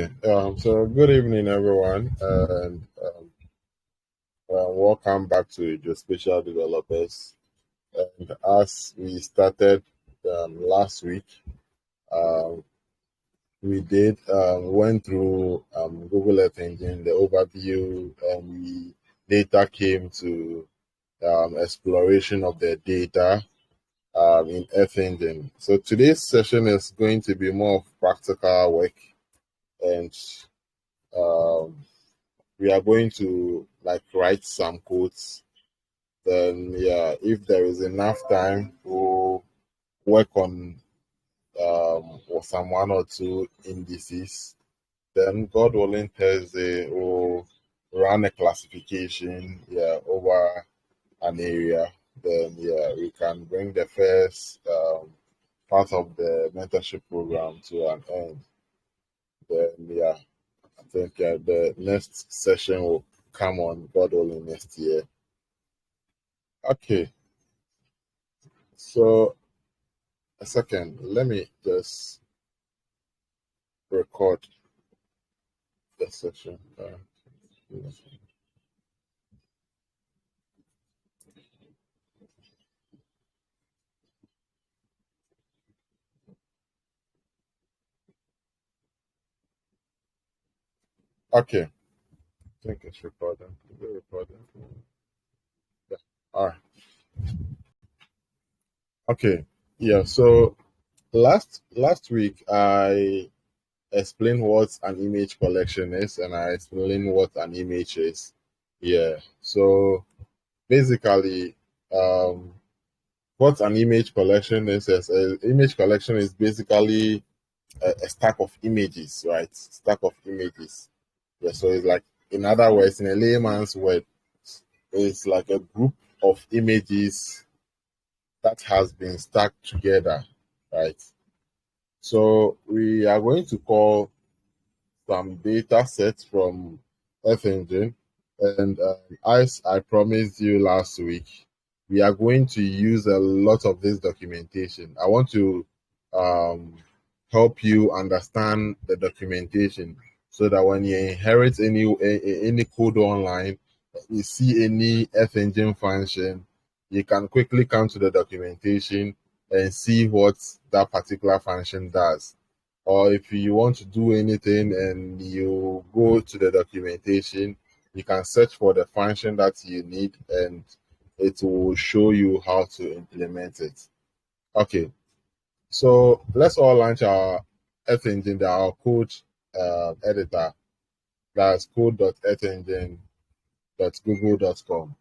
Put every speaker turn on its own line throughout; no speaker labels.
So good evening, everyone, and welcome back to Geospatial Developers. And as we started last week, um, we did went through Google Earth Engine, the overview, and we later came to exploration of the data in Earth Engine. So today's session is going to be more of practical work, and um, we are going to write some codes. Then if there is enough time, we'll work on or some one or two indices. Then God willing, Thursday we'll run a classification over an area. Then we can bring the first part of the mentorship program to an end. Then I think the next session will come on, God willing, next year. Okay, so a second, let me just record the session. Okay, I think it's recording. Is it recording? Yeah. All right. Okay. Yeah. So last week I explained what an image collection is, and I explained what an image is. Yeah. So basically, what an image collection is an image collection is basically a stack of images, right? Stack of images. Yeah. So it's like, in other words, in a layman's word, it's like a group of images that has been stacked together, right? So we are going to call some data sets from Earth Engine. And as I promised you last week, we are going to use a lot of this documentation. I want to um, help you understand the documentation so that when you inherit any code online, you see any Earth Engine function, you can quickly come to the documentation and see what that particular function does. Or if you want to do anything and you go to the documentation, you can search for the function that you need and it will show you how to implement it. Okay, so let's all launch our Earth Engine, our code editor. That's code.earthengine.google.com.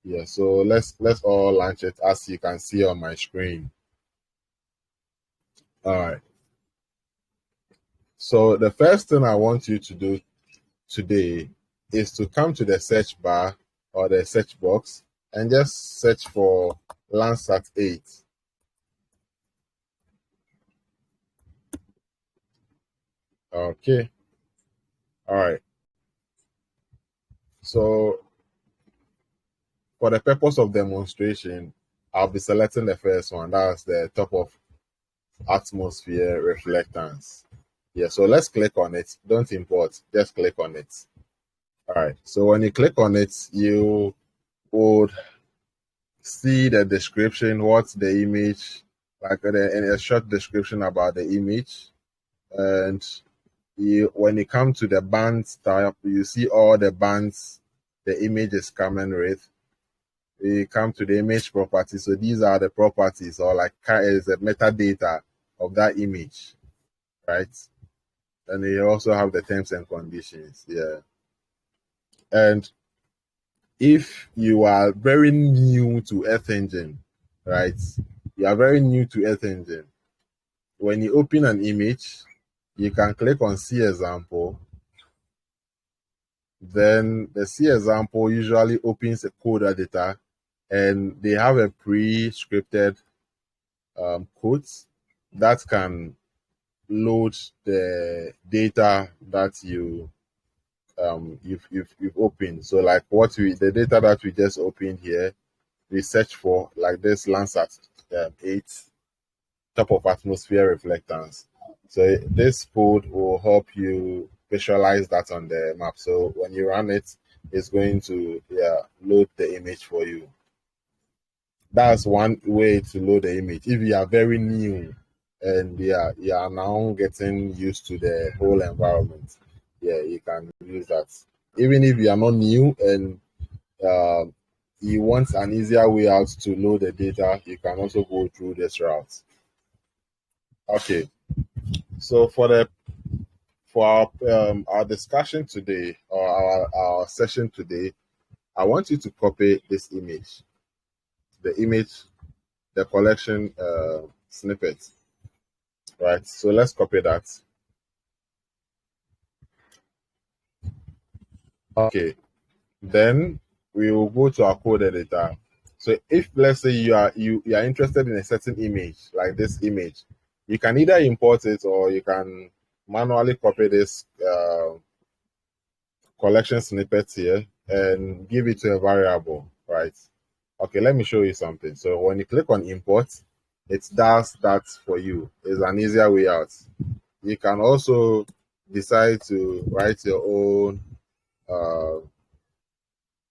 Yeah, so let's all launch it, as you can see on my screen. All right. So the first thing I want you to do today is to come to the search bar or the search box and just search for Landsat 8. Okay. All right. So for the purpose of demonstration, I'll be selecting the first one. That's the top of atmosphere reflectance. Yeah, so let's click on it. Don't import, just click on it. All right. So when you click on it, you would see the description, what's the image, and a short description about the image. And when you come to the bands tab, you see all the bands the image is coming with. You come to the image properties. So these are the properties, or is the metadata of that image, right? And you also have the terms and conditions. Yeah. And if you are very new to Earth Engine, right? You are very new to Earth Engine. When you open an image, you can click on See Example. Then the See Example usually opens a code editor, and they have a pre-scripted codes that can load the data that you've opened. So like the data that we just opened here, we search for like this Landsat 8 top of atmosphere reflectance. So this code will help you visualize that on the map. So when you run it, it's going to load the image for you. That's one way to load the image. If you are very new and you are now getting used to the whole environment, you can use that. Even if you are not new and you want an easier way out to load the data, you can also go through this route. Okay, so for our discussion today, or our session today, I want you to copy this image, the collection snippet, right? So let's copy that. Okay, then we will go to our code editor. So if, let's say, you are interested in a certain image, like this image, you can either import it or you can manually copy this collection snippet here and give it to a variable, right? Okay, let me show you something. So when you click on import, it does that for you. It's an easier way out. You can also decide to write your own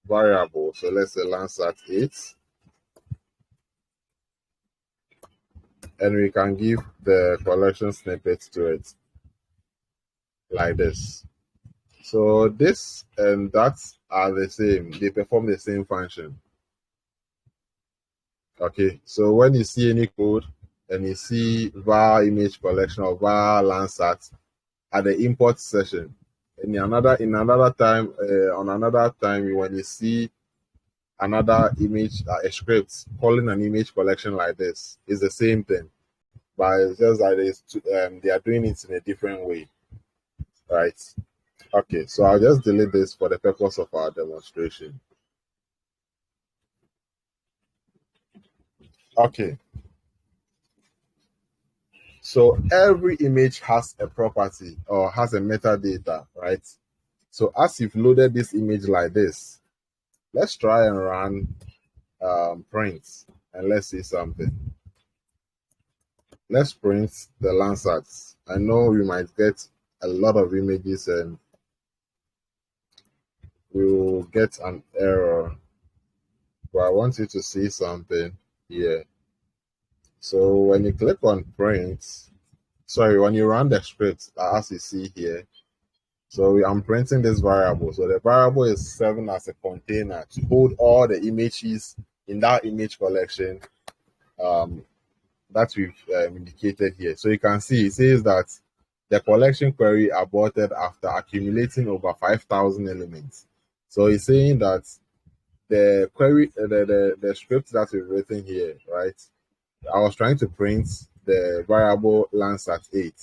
variable. So let's say Landsat 8. And we can give the collection snippet to it like this. So this and that are the same. They perform the same function. Okay, so when you see any code and you see var image collection or var Landsat at the import session, and on another time when you see another image, a script calling an image collection like this, is the same thing, but it's just that they are doing it in a different way, right? Okay, so I'll just delete this for the purpose of our demonstration. Okay, so every image has a property or has a metadata, right? So as you've loaded this image like this, let's try and run print and let's see something. Let's print the Landsat. I know we might get a lot of images and we will get an error, but I want you to see something here. So when you click on print, when you run the script, as you see here, so I'm printing this variable. So the variable is serving as a container to hold all the images in that image collection that we've indicated here. So you can see it says that the collection query aborted after accumulating over 5,000 elements. So it's saying that the query, the script that we've written here, right? I was trying to print the variable Landsat 8,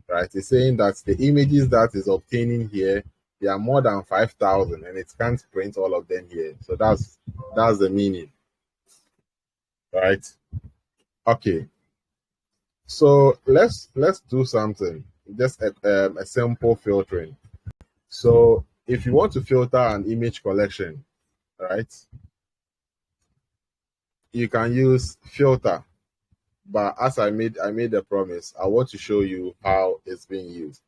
right? It's saying that the images that is obtaining here, they are more than 5,000 and it can't print all of them here. So that's the meaning, right? Okay. So let's do something, just a simple filtering. So if you want to filter an image collection, right, you can use filter. But as I made the promise, I want to show you how it's being used.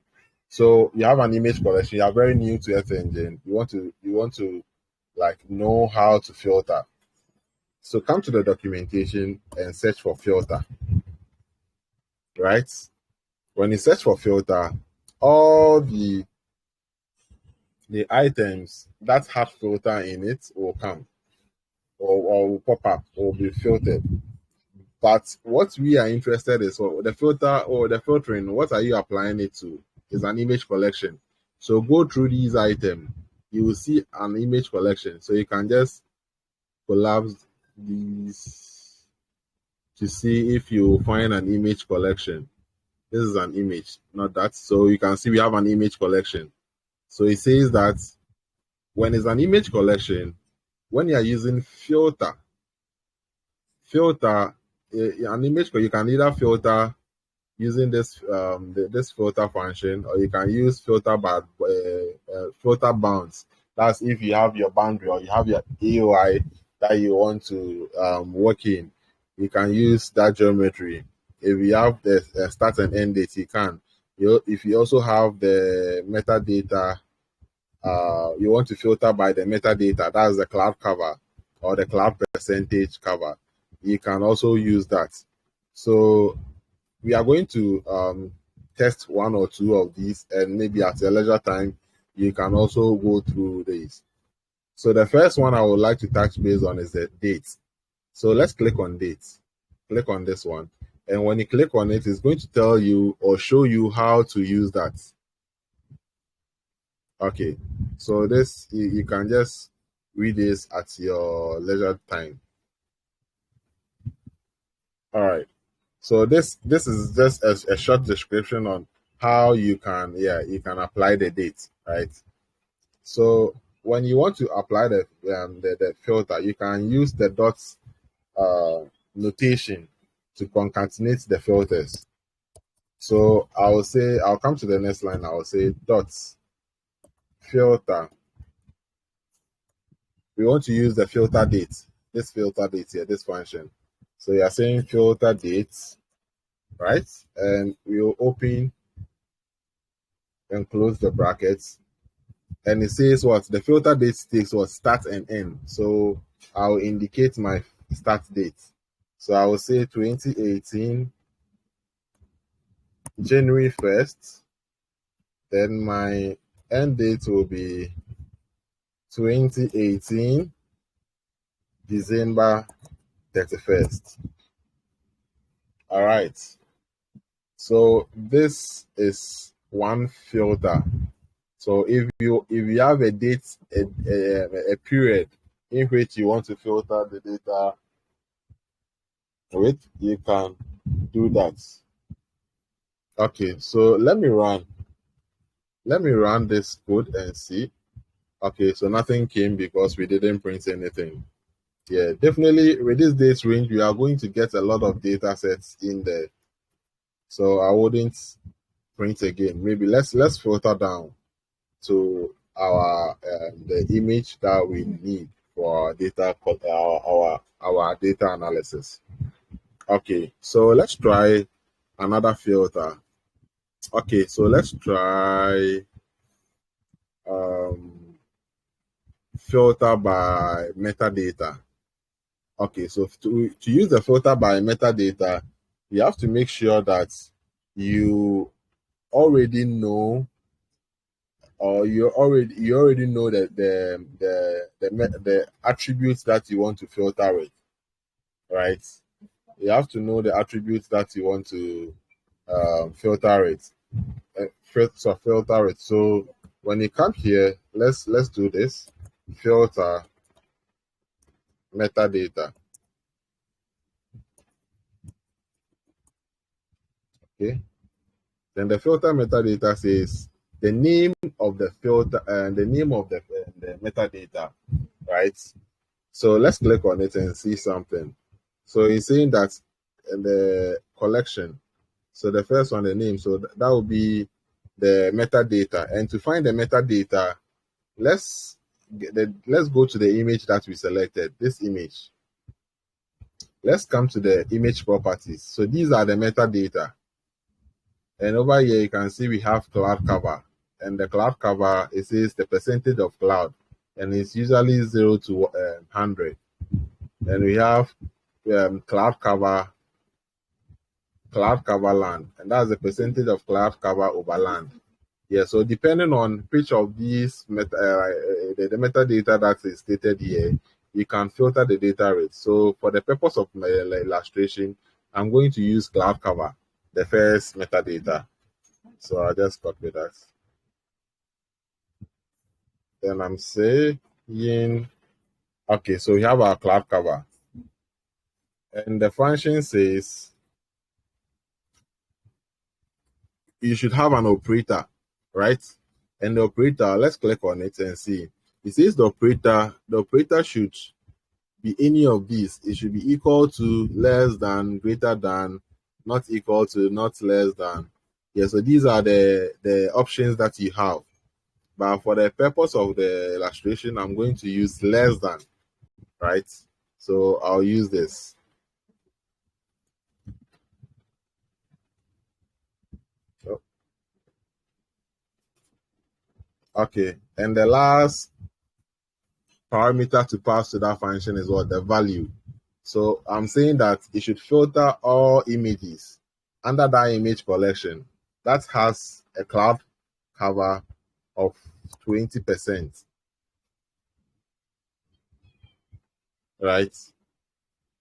So you have an image collection, you are very new to Earth Engine, you want to like know how to filter. So come to the documentation and search for filter, right? When you search for filter, all the items that have filter in it will come or will pop up or be filtered. But what we are interested in is the filter or the filtering, what are you applying it to? Is an image collection. So go through these items. You will see an image collection. So you can just collapse these to see if you find an image collection. This is an image, not that. So you can see we have an image collection. So it says that when it's an image collection, when you are using filter, an image, you can either filter using this this filter function, or you can use filter bounds. That's if you have your boundary or you have your AOI that you want to work in. You can use that geometry if you have the start and end date, you can. If you also have the metadata, you want to filter by the metadata, that's the cloud cover or the cloud percentage cover, you can also use that. So we are going to test one or two of these, and maybe at your leisure time, you can also go through these. So the first one I would like to touch base on is the date. So let's click on dates. Click on this one. And when you click on it, it's going to tell you or show you how to use that. Okay. So this, you can just read this at your leisure time. All right. So this is just a short description on how you can apply the date, right? So when you want to apply the filter, you can use the dots notation to concatenate the filters. So I'll come to the next line. I will say dots filter. We want to use the filter date. This filter date here, this function. So you are saying filter dates, right? And we will open and close the brackets. And it says what? The filter date takes what? Start and end. So I'll indicate my start date. So I will say 2018, January 1st. Then my end date will be 2018, December 31st. All right. So this is one filter. So if you have a date, a period in which you want to filter the data with, you can do that. Okay, so let me run this code and see. Okay, so nothing came because we didn't print anything. Yeah, definitely with this date range, we are going to get a lot of data sets in there. So I wouldn't print again. Maybe let's filter down to our the image that we need for our data our data analysis. Okay, so let's try another filter. Okay, so let's try filter by metadata. Okay, so to use the filter by metadata, you have to make sure that you already know, or you already know that the attributes that you want to filter with, right? You have to know the attributes that you want to filter it. Filter it. So when you come here, let's do this. Filter metadata. Okay. Then the filter metadata says the name of the filter and the name of the metadata, right? So let's click on it and see something. So it's saying that in the collection, so the first one, the name, so that will be the metadata. And to find the metadata, let's go to the image that we selected, this image. Let's come to the image properties. So these are the metadata. And over here, you can see we have cloud cover. And the cloud cover, it says the percentage of cloud. And it's usually 0 to 100. And we have cloud cover land. And that's the percentage of cloud cover over land. Yeah, so depending on which of these the metadata that is stated here, you can filter the data rate. So for the purpose of my illustration, I'm going to use cloud cover, the first metadata. So I'll just copy that. Then I'm saying, okay, so we have our cloud cover. And the function says you should have an operator, right? And the operator, let's click on it and see. It says the operator should be any of these. It should be equal to, less than, greater than, not equal to, not less than. Yeah, so these are the options that you have. But for the purpose of the illustration, I'm going to use less than, right? So I'll use this. Okay, and the last parameter to pass to that function is what? The value. So I'm saying that it should filter all images under that image collection that has a cloud cover of 20%, right?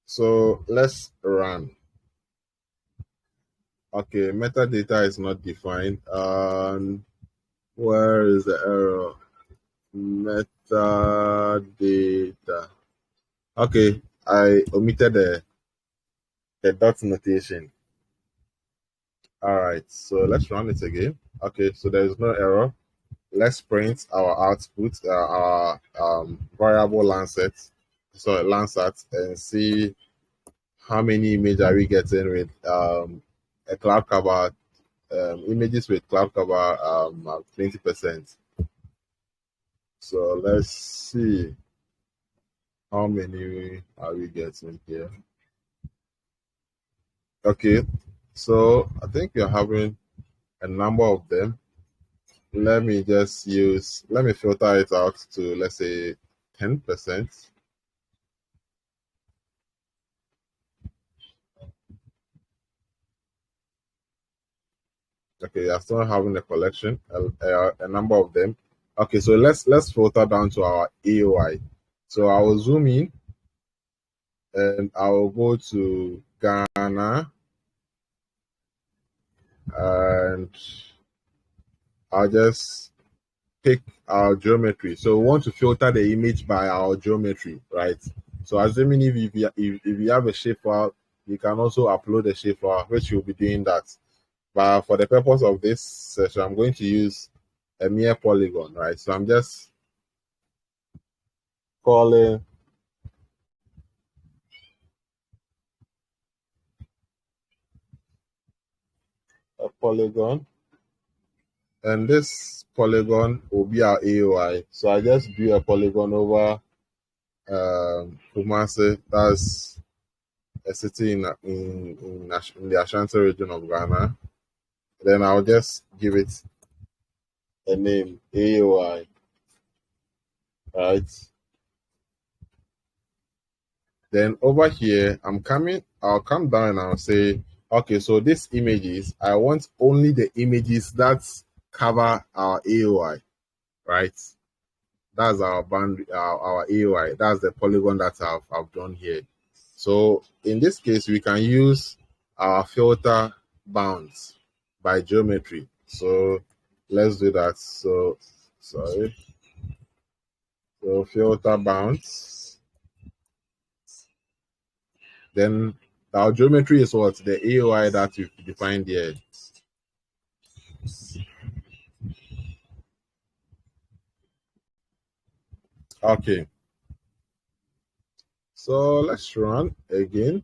So let's run. Okay, metadata is not defined. Where is the error? Metadata. Okay, I omitted the dot notation. All right, so let's run it again. Okay, so there's no error. Let's print our output, our variable Landsat, and see how many images are we getting with a cloud cover, images with cloud cover 20%. So let's see how many are we getting here. Okay, so I think we're having a number of them. Let me filter it out to, let's say, 10%. Okay, I'm still having a collection, a number of them. Okay, so let's filter down to our AOI. So I will zoom in and I will go to Ghana and I'll just pick our geometry. So we want to filter the image by our geometry, right? So assuming if you have a shapefile, you can also upload a shapefile, which you'll be doing that. But for the purpose of this session, I'm going to use a mere polygon, right? So I'm just calling a polygon, and this polygon will be our AOI. So I just do a polygon over Kumasi. That's a city in the Ashanti region of Ghana. Then I'll just give it a name, AOI, right? Then over here, I'll come down and I'll say, okay, so these images, I want only the images that cover our AOI, right? That's our boundary, our AOI. That's the polygon that I've done here. So in this case, we can use our filter bounds by geometry. So let's do that. So filter bounds. Then our geometry is what? The AOI that we've defined here. Okay. So let's run again.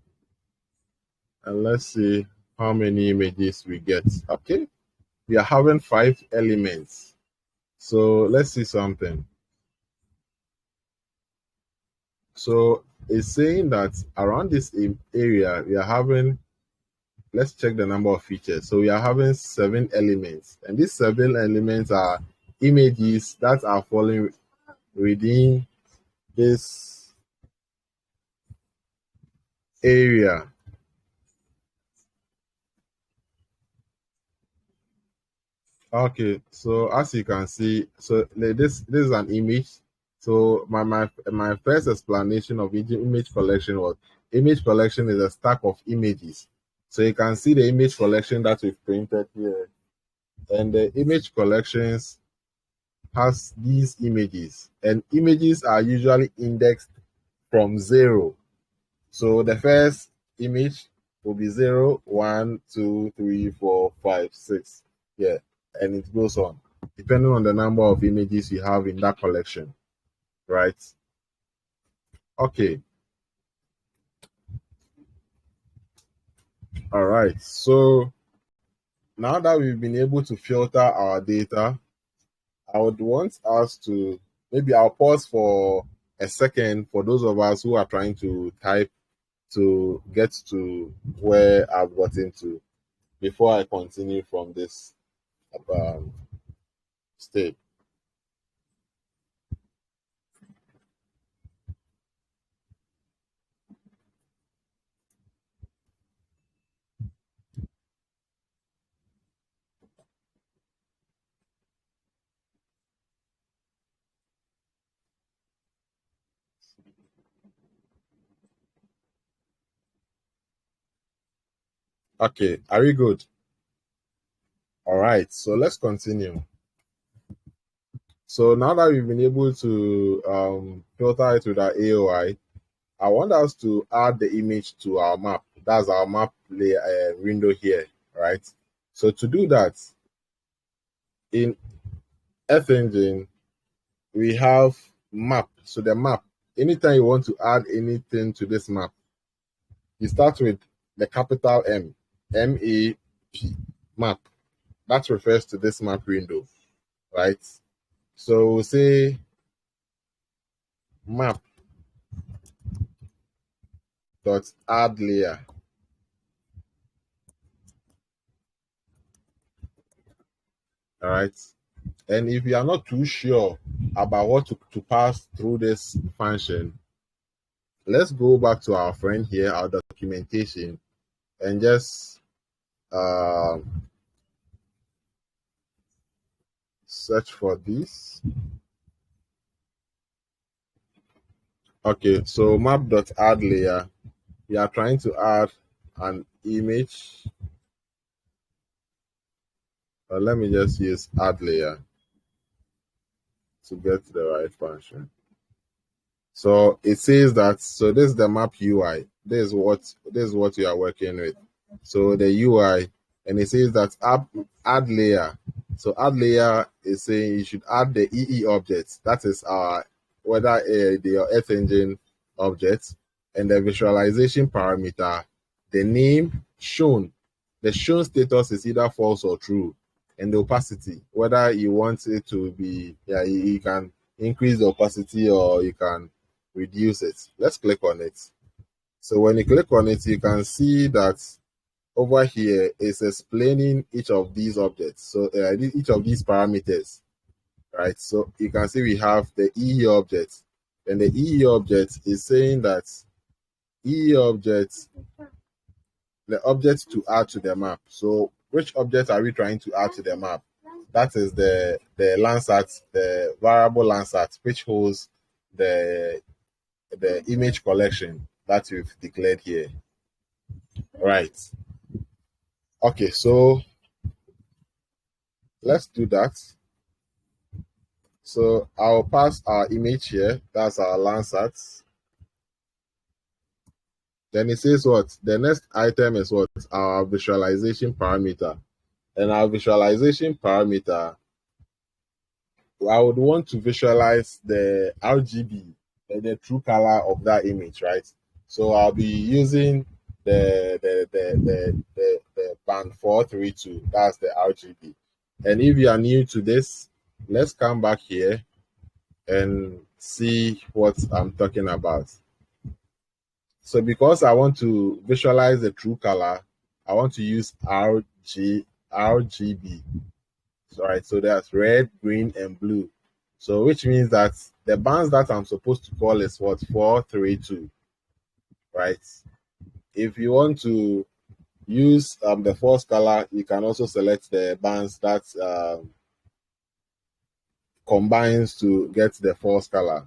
And let's see how many images we get. Okay. We are having 5 elements. So let's see something. So it's saying that around this area, we are having, let's check the number of features. So we are having 7 elements. And these 7 elements are images that are falling within this area. Okay, so as you can see, so this is an image. So my first explanation of image collection was image collection is a stack of images. So you can see the image collection that we've printed here, and the image collections has these images, and images are usually indexed from 0. So the first image will be 0, 1, 2, 3, 4, 5, 6. Yeah, and it goes on, depending on the number of images you have in that collection, right? Okay. All right. So now that we've been able to filter our data, I would want us to, maybe I'll pause for a second for those of us who are trying to type to get to where I've gotten to before I continue from this state. Okay, are we good? All right, so let's continue. So now that we've been able to filter it with our AOI, I want us to add the image to our map. That's our map layer window here, right? So to do that, in Earth Engine, we have map. So the map, anytime you want to add anything to this map, you start with the capital M, M-A-P, map. That refers to this map window, right? So we'll say map dot add layer. All right. And if you are not too sure about what to pass through this function, let's go back to our friend here, our documentation, and just uh, search for this. Okay, so map.add layer, we are trying to add an image. Let me just use add layer to get the right function. So it says that, so this is the map UI. This is what you are working with. So the UI, and it says that add layer. So add layer is saying you should add the EE object. That is whether the Earth Engine object, and the visualization parameter, the name shown. The shown status is either false or true, and the opacity, whether you want it to be, yeah, you can increase the opacity or you can reduce it. Let's click on it. So when you click on it, you can see that over here is explaining each of these objects. So each of these parameters, right? So you can see we have the EE object, and the EE object is saying that EE object, the object to add to the map. So which object are we trying to add to the map? That is the Landsat, the variable Landsat, which holds the image collection that we've declared here. Right. Okay, so let's do that. So I'll pass our image here. That's our Landsat. Then it says what? The next item is what? Our visualization parameter. And our visualization parameter, I would want to visualize the RGB, the true color of that image, right? So I'll be using the band 432. That's the RGB. And if you are new to this, let's come back here and see what I'm talking about. So because I want to visualize the true color, I want to use RGB. Right, so that's red, green, and blue. So which means that the bands that I'm supposed to call is what? 432, right? If you want to use the first color, you can also select the bands that combines to get the first color.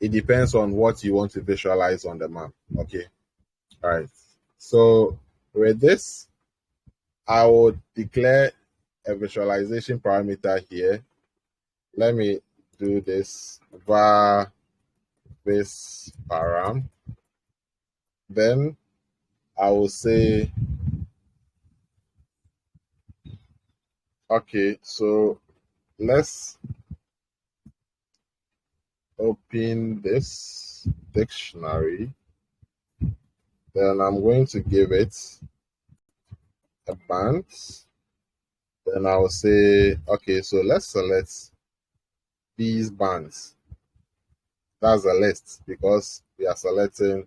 It depends on what you want to visualize on the map. Okay, all right. So with this, I will declare a visualization parameter here. Let me do this var vis param. Then I will say, okay, so let's open this dictionary. Then I'm going to give it a band. Then I will say, okay, so let's select these bands. That's a list because we are selecting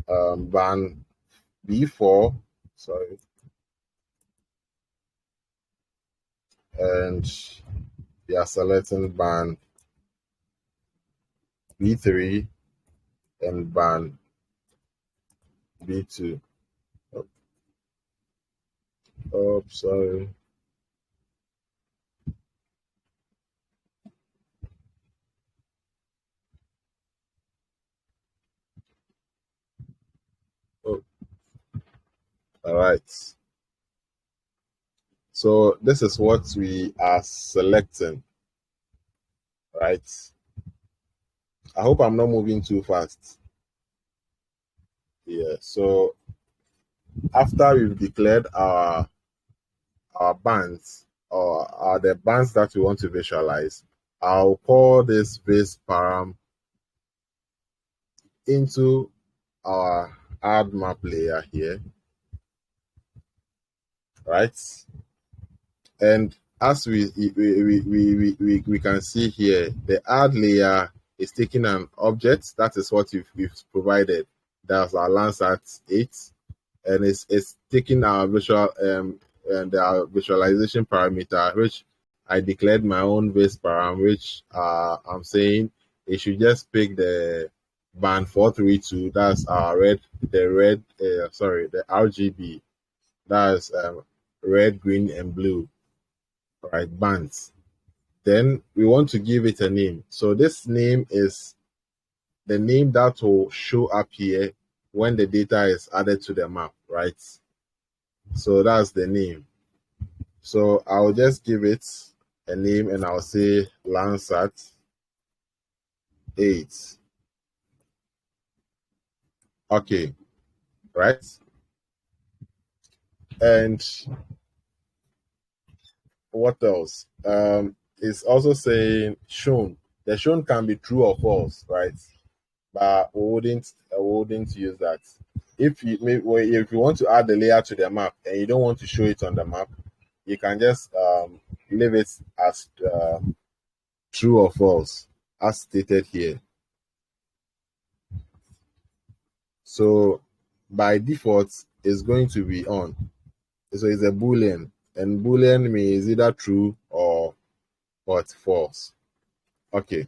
band B4, sorry, and we are selecting band B3 and band B2. Oh, oh, sorry. Oh, All right. So this is what we are selecting, right? I hope I'm not moving too fast. Yeah. So after we've declared our bands or the bands that we want to visualize, I'll call this base param into our add map layer here, right? And as we can see here, the add layer is taking an object. That is what we've provided. That's our Landsat 8, and it's taking our visual and our visualization parameter, which I declared my own base param, which I'm saying it should just pick the band 432. That's our the RGB. That's red, green, and blue, right? Bands. Then we want to give it a name. So this name is the name that will show up here when the data is added to the map, right? So that's the name. So I'll just give it a name and I'll say Landsat 8. Okay, right? And what else? It's also saying shown. The shown can be true or false, right? But we wouldn't use that. If you want to add the layer to the map and you don't want to show it on the map, you can just leave it as true or false, as stated here. So by default, it's going to be on. So it's a boolean, and boolean means either true or false. Okay.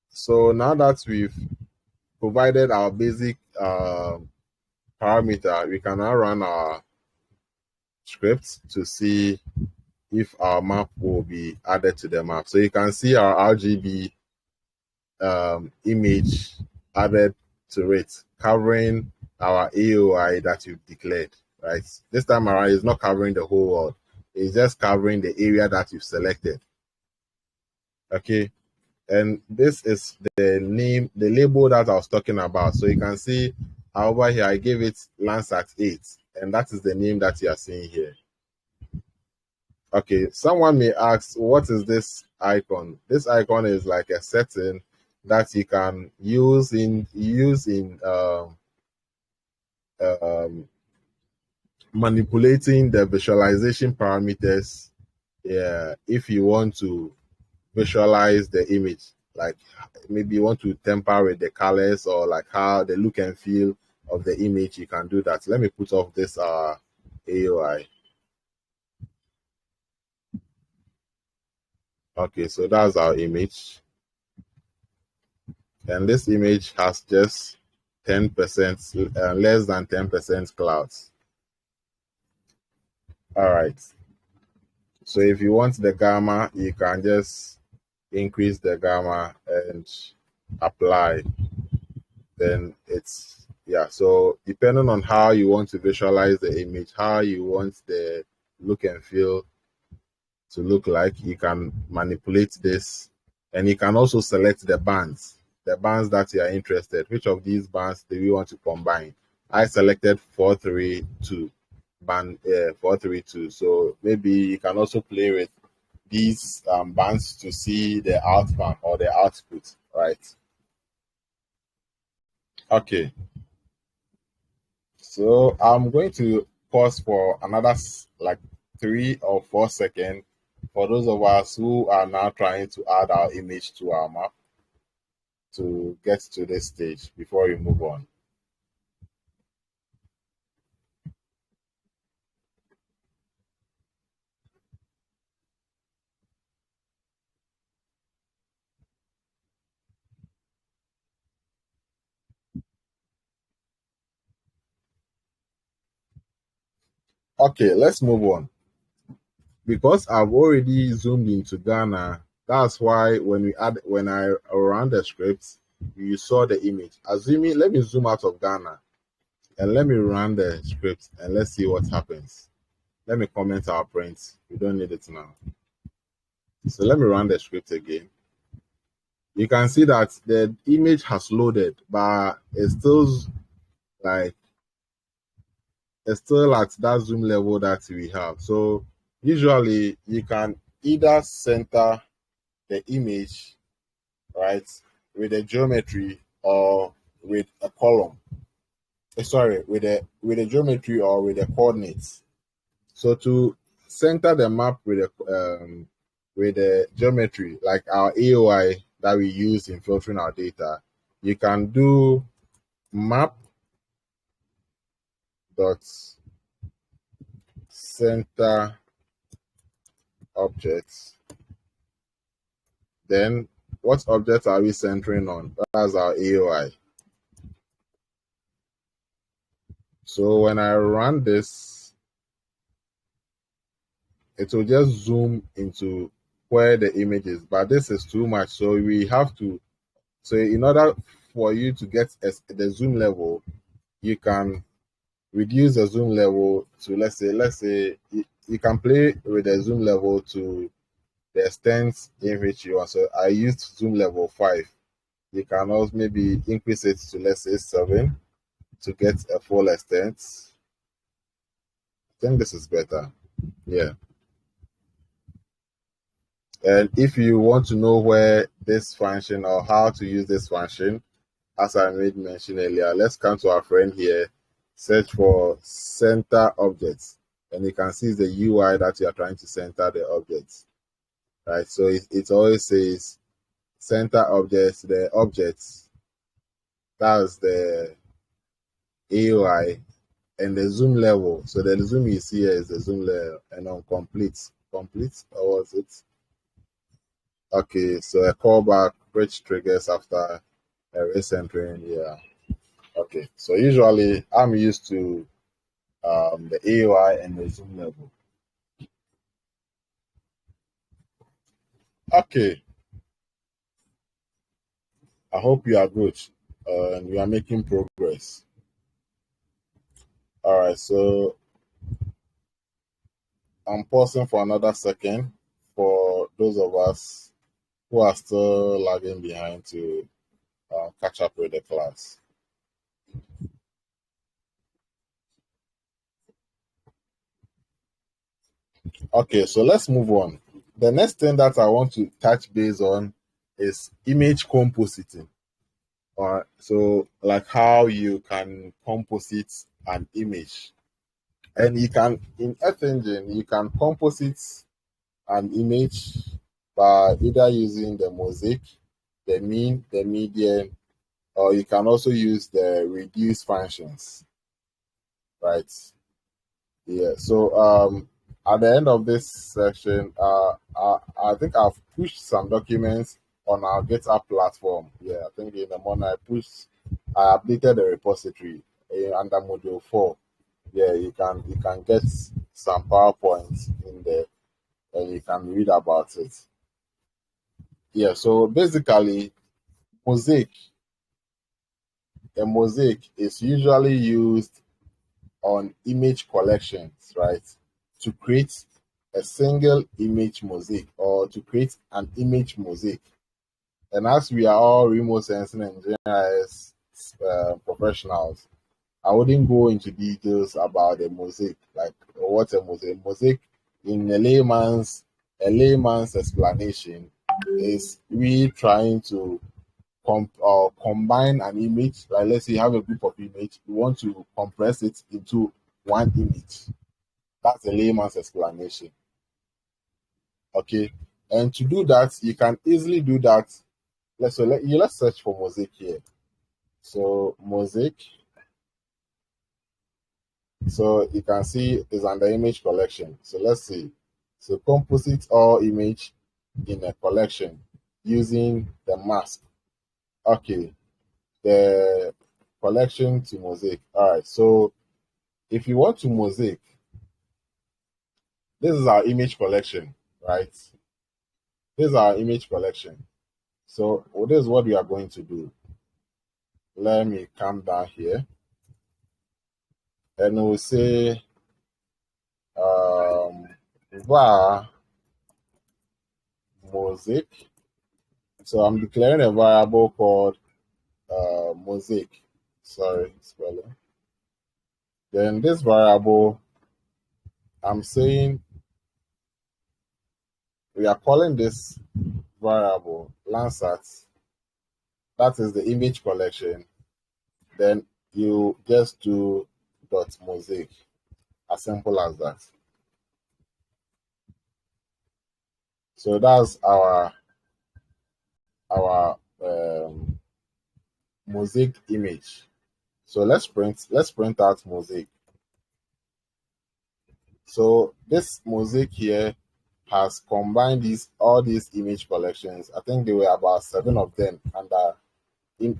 So now that we've provided our basic parameter, we can now run our script to see if our map will be added to the map. So you can see our RGB image added to it, covering our AOI that you've declared, right? This time around, it's not covering the whole world. It's just covering the area that you've selected. Okay. And this is the name, the label that I was talking about. So you can see over here, I gave it Landsat 8, and that is the name that you are seeing here. Okay, someone may ask, what is this icon? This icon is like a setting that you can use in manipulating the visualization parameters. Yeah, if you want to visualize the image, like maybe you want to temper with the colors or like how the look and feel of the image, you can do that. Let me put off this AOI. Okay, so that's our image. And this image has just 10%, less than 10% clouds. All right. So if you want the gamma, you can just increase the gamma and apply. Then it's, yeah. So depending on how you want to visualize the image, how you want the look and feel to look like, you can manipulate this. And you can also select the bands that you are interested. Which of these bands do you want to combine? I selected 432 band 432. So maybe you can also play with these bands to see the outcome or the output, right? Okay. So I'm going to pause for another like 3 or 4 seconds for those of us who are now trying to add our image to our map to get to this stage before we move on. Okay, let's move on. Because I've already zoomed into Ghana, that's why when I ran the script, you saw the image. Assuming, let me zoom out of Ghana And let me run the script and let's see what happens. Let me comment our print. We don't need it now. So let me run the script again. You can see that the image has loaded, but it's still like it's still at that zoom level that we have. So usually you can either center the image, right, with a geometry or with a column. Sorry, with a geometry or with the coordinates. So to center the map with the geometry, like our AOI that we use in filtering our data, you can do map dot center objects. Then what objects are we centering on? That's our AOI. So when I run this, it will just zoom into where the image is, but this is too much. So we have to, so in order for you to get the zoom level, you can reduce the zoom level to, let's say you can play with the zoom level to the extent in which you want. So I used zoom level 5. You can also maybe increase it to, let's say, 7 to get a full extent. I think this is better. Yeah. And if you want to know where this function or how to use this function, as I made mention earlier, let's come to our friend here, search for center objects, and you can see the UI that you are trying to center the objects, right? So it always says center objects, the objects, that's the AOI, and the zoom level. So the zoom you see here is the zoom level, and on complete, or was it? Okay, so a callback which triggers after a recentering, yeah. Okay, so usually I'm used to the AOI and the zoom level. Okay, I hope you are good and we are making progress. All right, so I'm pausing for another second for those of us who are still lagging behind to catch up with the class. Okay, so let's move on. The next thing that I want to touch base on is image compositing. So like how you can composite an image. And you can, in Earth Engine, you can composite an image by either using the mosaic, the mean, the median, or you can also use the reduce functions, right? Yeah. So at the end of this session, I think I've pushed some documents on our GitHub platform. Yeah, I think in the morning I updated the repository under module 4. Yeah, you can get some PowerPoints in there and you can read about it. Yeah, so basically, mosaic, a mosaic is usually used on image collections, right? To create a single image mosaic or to create an image mosaic. And as we are all remote sensing and GIS professionals, I wouldn't go into details about the mosaic, like what's a mosaic. Mosaic, in a layman's explanation, is we trying to combine an image. Like let's say you have a group of image, you want to compress it into one image. That's a layman's explanation. Okay, and to do that, you can easily do that. Let's search for mosaic here. So mosaic. So you can see it's under image collection. So let's see. So composite all image in a collection using the mask. Okay, the collection to mosaic. All right, so if you want to mosaic, this is our image collection, right? This is our image collection. So this is what we are going to do. Let me come down here. and we'll say var mosaic. So I'm declaring a variable called mosaic. Sorry, spelling. Then this variable, I'm saying we are calling this variable Landsat. That is the image collection. Then you just do dot mosaic. As simple as that. So that's our mosaic image. So let's print out mosaic. So this mosaic here has combined all these image collections. I think there were about 7 of them under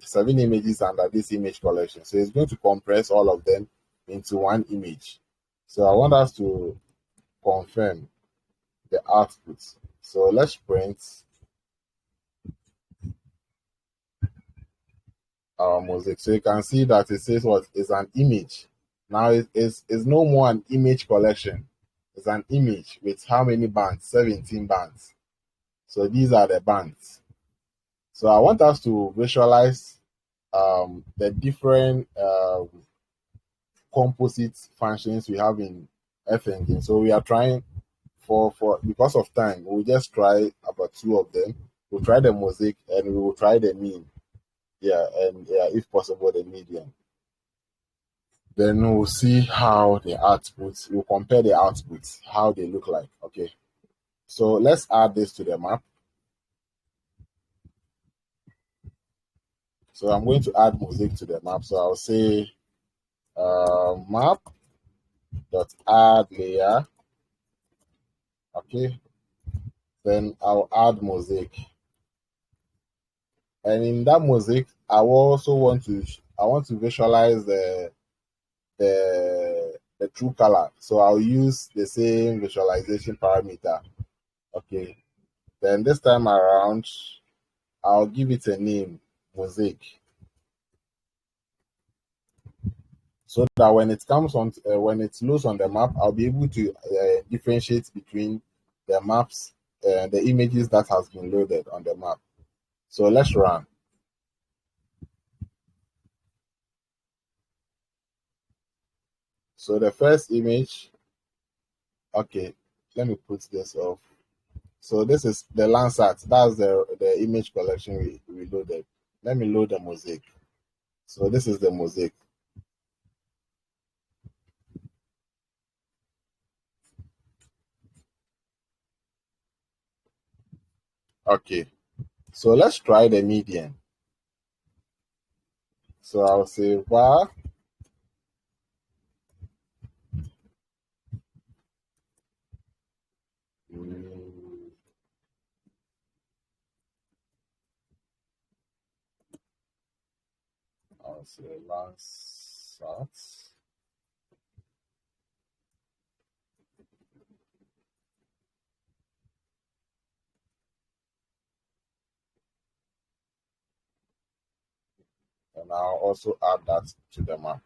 7 images under this image collection. So it's going to compress all of them into one image. So I want us to confirm the output. So let's print our mosaic. So you can see that it says what is an image. Now it's no more an image collection. It's an image with how many bands? 17 bands. So these are the bands. So I want us to visualize the different composite functions we have in F-Engine. So we are trying for because of time, we'll just try about 2 of them. We'll try the mosaic and we will try the mean. Yeah, and yeah, if possible, the median. Then we'll see how the outputs, we'll compare the outputs, how they look like. Okay. So let's add this to the map. So I'm going to add mosaic to the map. So I'll say map dot add layer. Okay. Then I'll add mosaic. And in that mosaic, I will also want to visualize the true color. So I'll use the same visualization parameter. Okay. Then this time around, I'll give it a name, mosaic. So that when it comes on, when it's loads on the map, I'll be able to differentiate between the maps, the images that has been loaded on the map. So let's run. So the first image, okay, let me put this off. So this is the Landsat. That's the image collection we loaded. Let me load the mosaic. So this is the mosaic. Okay. So let's try the median. So I'll say var I'll say Landsat. And I'll also add that to the map.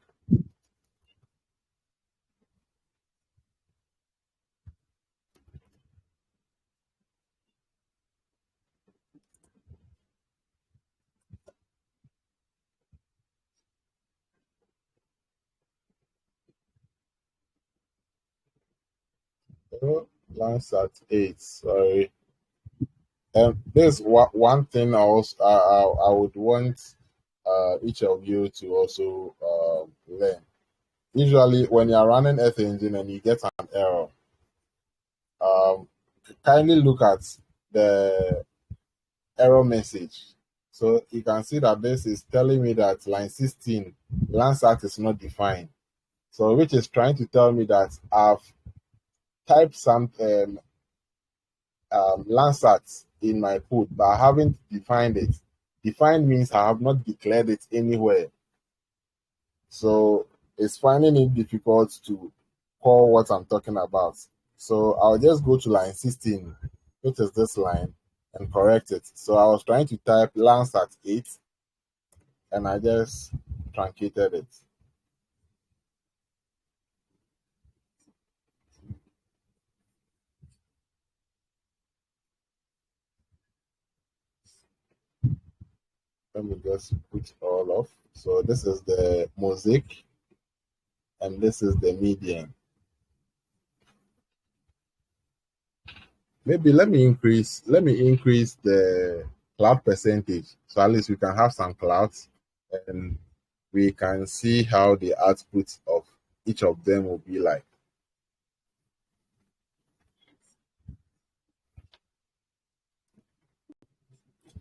Landsat 8, sorry. There's one thing I would want each of you to also learn. Usually, when you're running F-Engine and you get an error, kindly look at the error message. So you can see that this is telling me that line 16, Landsat is not defined. So which is trying to tell me that I've typed some Landsat in my code, but I haven't defined it. Defined means I have not declared it anywhere. So it's finding it difficult to call what I'm talking about. So I'll just go to line 16, which is this line, and correct it. So I was trying to type Landsat 8, and I just truncated it. Let me just put all off. So this is the mosaic, and this is the median. Maybe let me increase the cloud percentage, so at least we can have some clouds and we can see how the output of each of them will be like.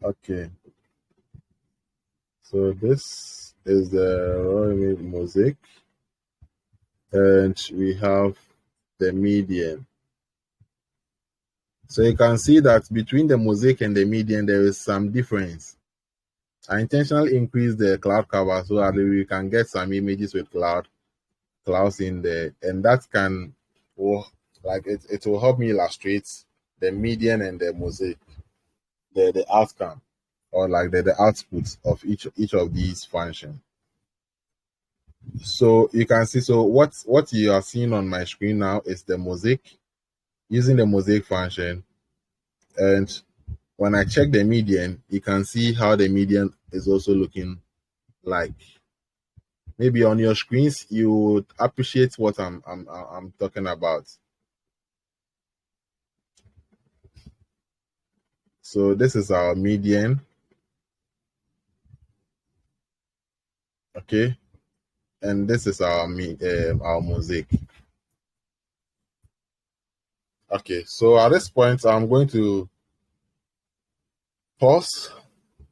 Okay, so this is the raw image mosaic, and we have the median. So you can see that between the mosaic and the median, there is some difference. I intentionally increased the cloud cover so that we can get some images with clouds in there, and that can, well, like it will help me illustrate the median and the mosaic, the outcome, or like the output of each of these functions. So you can see, so what you are seeing on my screen now is the mosaic using the mosaic function, and when I check the median, you can see how the median is also looking like. Maybe on your screens you would appreciate what I'm talking about. So this is our median. Okay, and this is our mosaic. Okay, so at this point I'm going to pause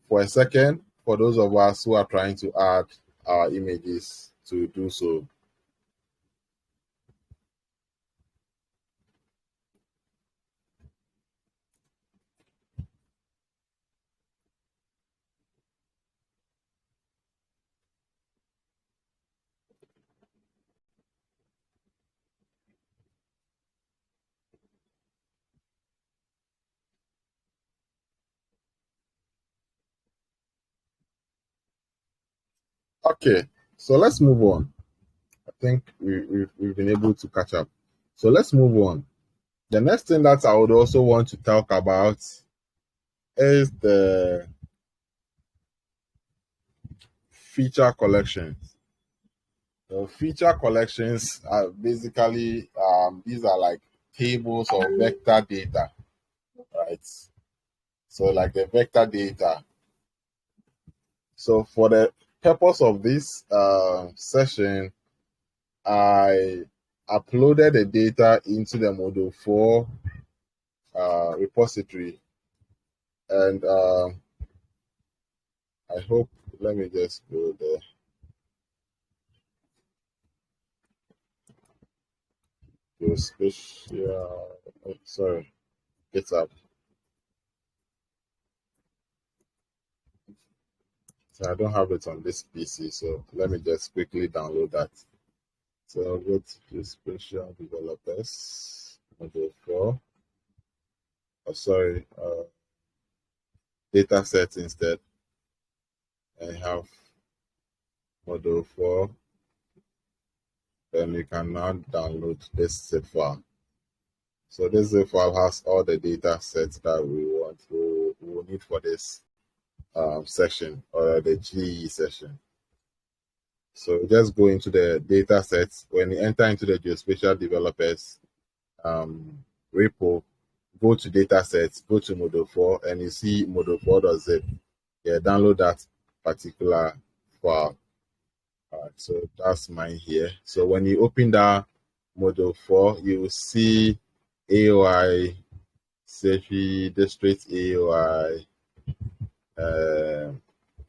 for a second for those of us who are trying to add our images to do so. Okay, so let's move on. I think we've been able to catch up. So let's move on. The next thing that I would also want to talk about is the feature collections. So feature collections are basically these are like tables of vector data, right? So like the vector data. So for the purpose of this session, I uploaded the data into the Model 4 repository, and I hope, let me just go there. Geospatial, oh, sorry, GitHub. So I don't have it on this PC, so let me just quickly download that. So I'll go to Geospatial Developers, Model 4. Oh, sorry, data set instead. I have Model 4. Then you can now download this zip file. So this zip file has all the data sets that we will need for this section, or the GE session. So just go into the data sets. When you enter into the Geospatial Developers repo, go to data sets, go to Model 4, and you see Model 4.zip. Yeah, download that particular file. All right, so that's mine here. So when you open that Model 4, you will see AOI, SEFI, district AOI,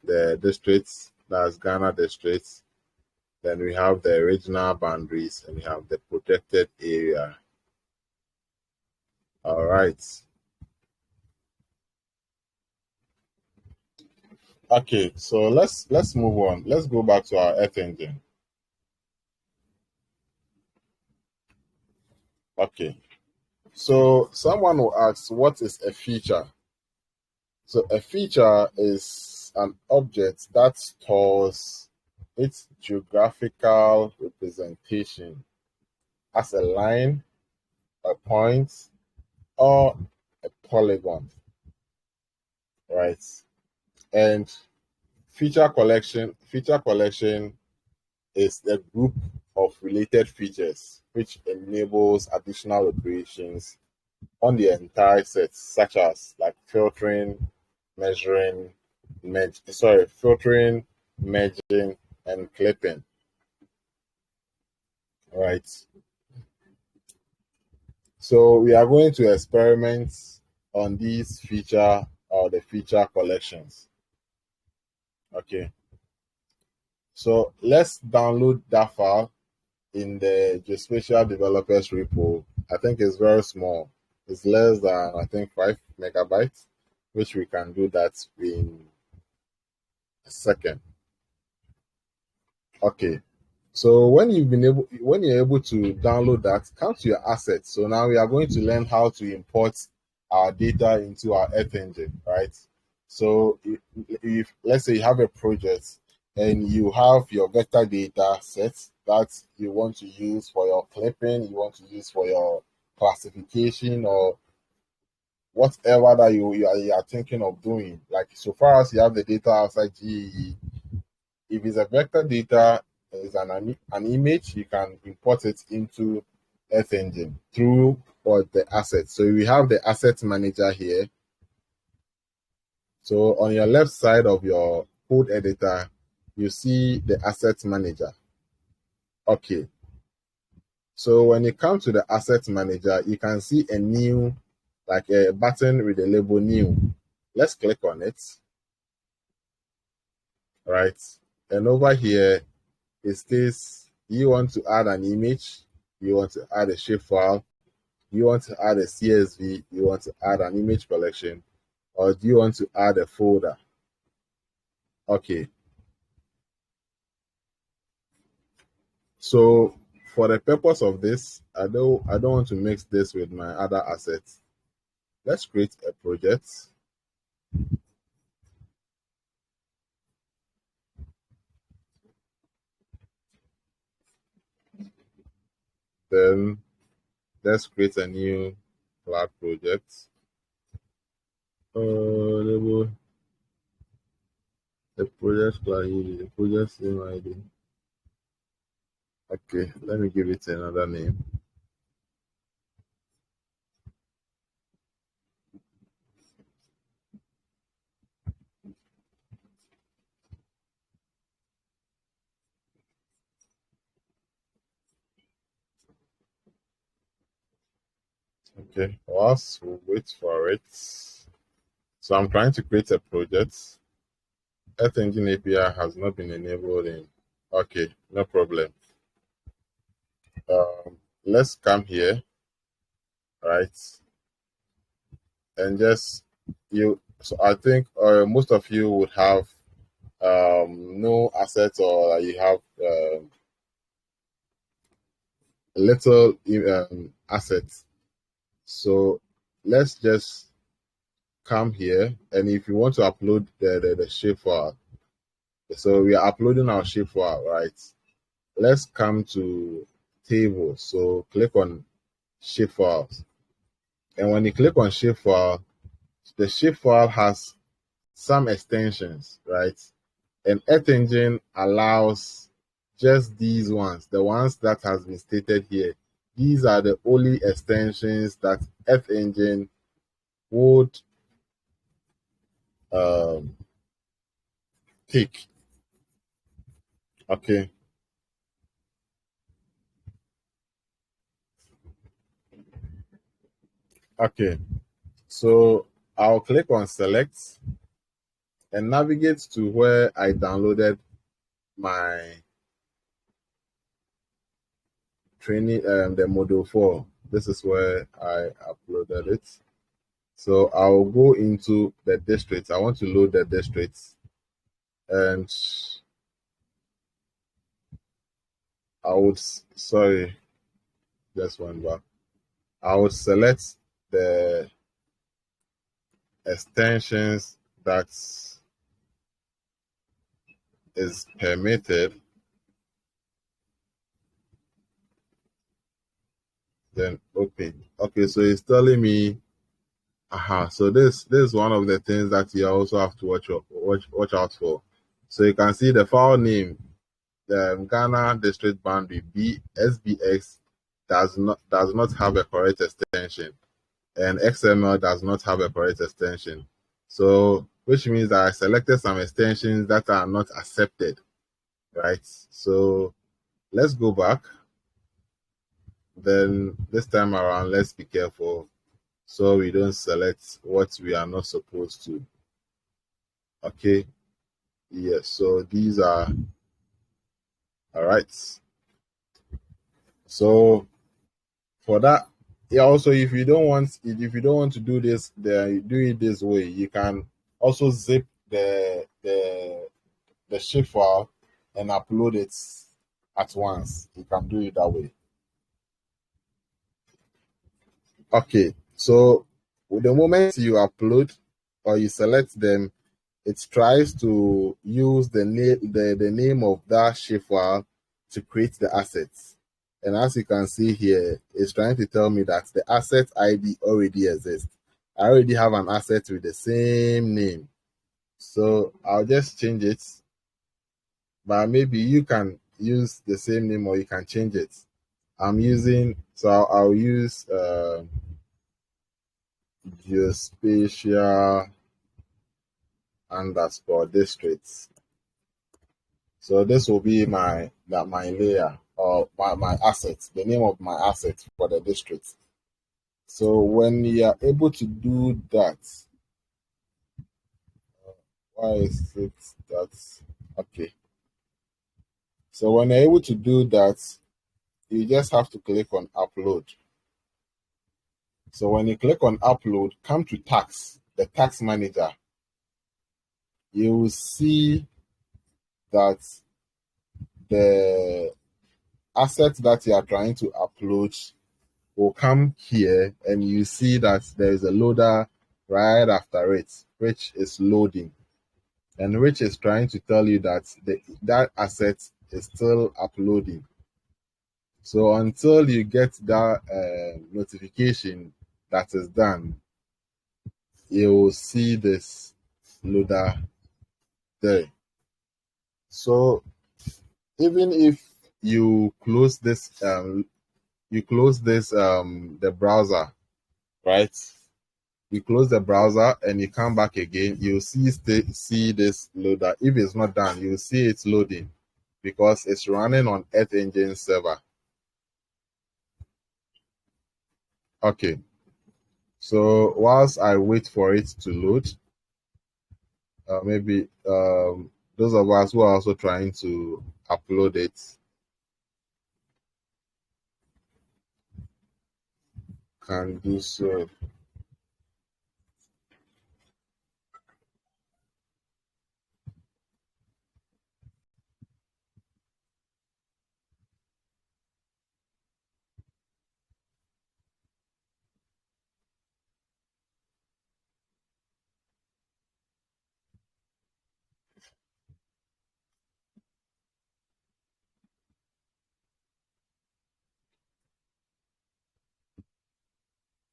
the districts, that's Ghana districts. Then we have the regional boundaries, and we have the protected area. All right. Okay, so let's move on. Let's go back to our Earth engine. Okay. So someone will ask, what is a feature? So a feature is an object that stores its geographical representation as a line, a point, or a polygon, right? And Feature collection is a group of related features which enables additional operations on the entire set, such as like filtering, measuring, filtering, merging, and clipping. Right. So we are going to experiment on these feature or the feature collections. Okay. So let's download that file in the Geospatial developers repo. I think it's very small. It's less than, I think, 5 megabytes, which we can do that in a second. Okay. So when you're able to download that, come to your assets. So now we are going to learn how to import our data into our Earth Engine, right? So if let's say you have a project and you have your vector data set that you want to use for your clipping, you want to use for your classification or whatever that you are thinking of doing. Like so far as you have the data outside GEE, if it's a vector data, is an image, you can import it into Earth Engine through or the asset. So we have the asset manager here. So on your left side of your code editor, you see the asset manager. Okay. So when you come to the asset manager, you can see a new, like a button with the label new. Let's click on it. Right. And over here, it says you want to add an image, you want to add a shapefile, you want to add a CSV, you want to add an image collection, or do you want to add a folder? Okay. So for the purpose of this, I don't want to mix this with my other assets. Let's create a project. Then let's create a new cloud project. Label the project cloud ID, the project name ID. Okay, let me give it another name. Okay, whilst we'll wait for it. So I'm trying to create a project. Earth Engine API has not been enabled in. Okay, no problem. Let's come here, right? And just so I think most of you would have no assets or you have little assets. So let's just come here, and if you want to upload the shapefile, so we are uploading our shapefile, right? Let's come to table. So click on shapefiles, and when you click on shapefile, the shapefile has some extensions, right? And Earth Engine allows just these ones, the ones that has been stated here. These are the only extensions that Earth Engine would take. Okay. Okay. So I'll click on select and navigate to where I downloaded my training, the module 4. This is where I uploaded it. So I'll go into the districts. I want to load the districts, and I would, sorry, just one back. I would select the extensions that is permitted, then open. Okay, so it's telling me, so this is one of the things that you also have to watch out for. So you can see the file name, the Ghana district boundary SBX does not have a correct extension, and XML does not have a correct extension. So which means that I selected some extensions that are not accepted, right? So let's go back. Then this time around, let's be careful so we don't select what we are not supposed to. Okay. Yes. So these are all right. So for that, yeah. Also, if you don't want to do this, then do it this way. You can also zip the shape file and upload it at once. You can do it that way. Okay. So the moment you upload or you select them, it tries to use the name of that shapefile to create the assets. And as you can see here, it's trying to tell me that the asset ID already exists. I already have an asset with the same name. So I'll just change it. But maybe you can use the same name or you can change it. I'm using, so I'll use geospatial underscore districts. So this will be my layer or my assets, the name of my asset for the district. So when you are able to do that, why is it that okay? So when you're able to do that, you just have to click on upload. So when you click on upload, come to tax, the tax manager, you will see that the asset that you are trying to upload will come here, and you see that there is a loader right after it, which is loading, and which is trying to tell you that that asset is still uploading. So until you get that notification that is done, you will see this loader there. So even if you close this, the browser, right? You close the browser and you come back again, you'll see this loader. If it's not done, you'll see it's loading because it's running on Earth Engine server. Okay. So whilst I wait for it to load, maybe those of us who are also trying to upload it can do so.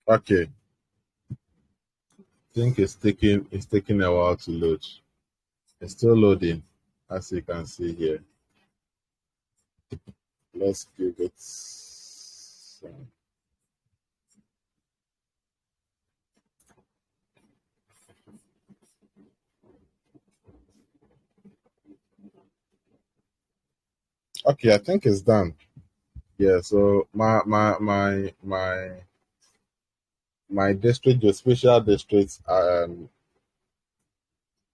Okay. I think it's taking a while to load. It's still loading, as you can see here. Let's give it some. Okay, I think it's done. Yeah, so my district, the special districts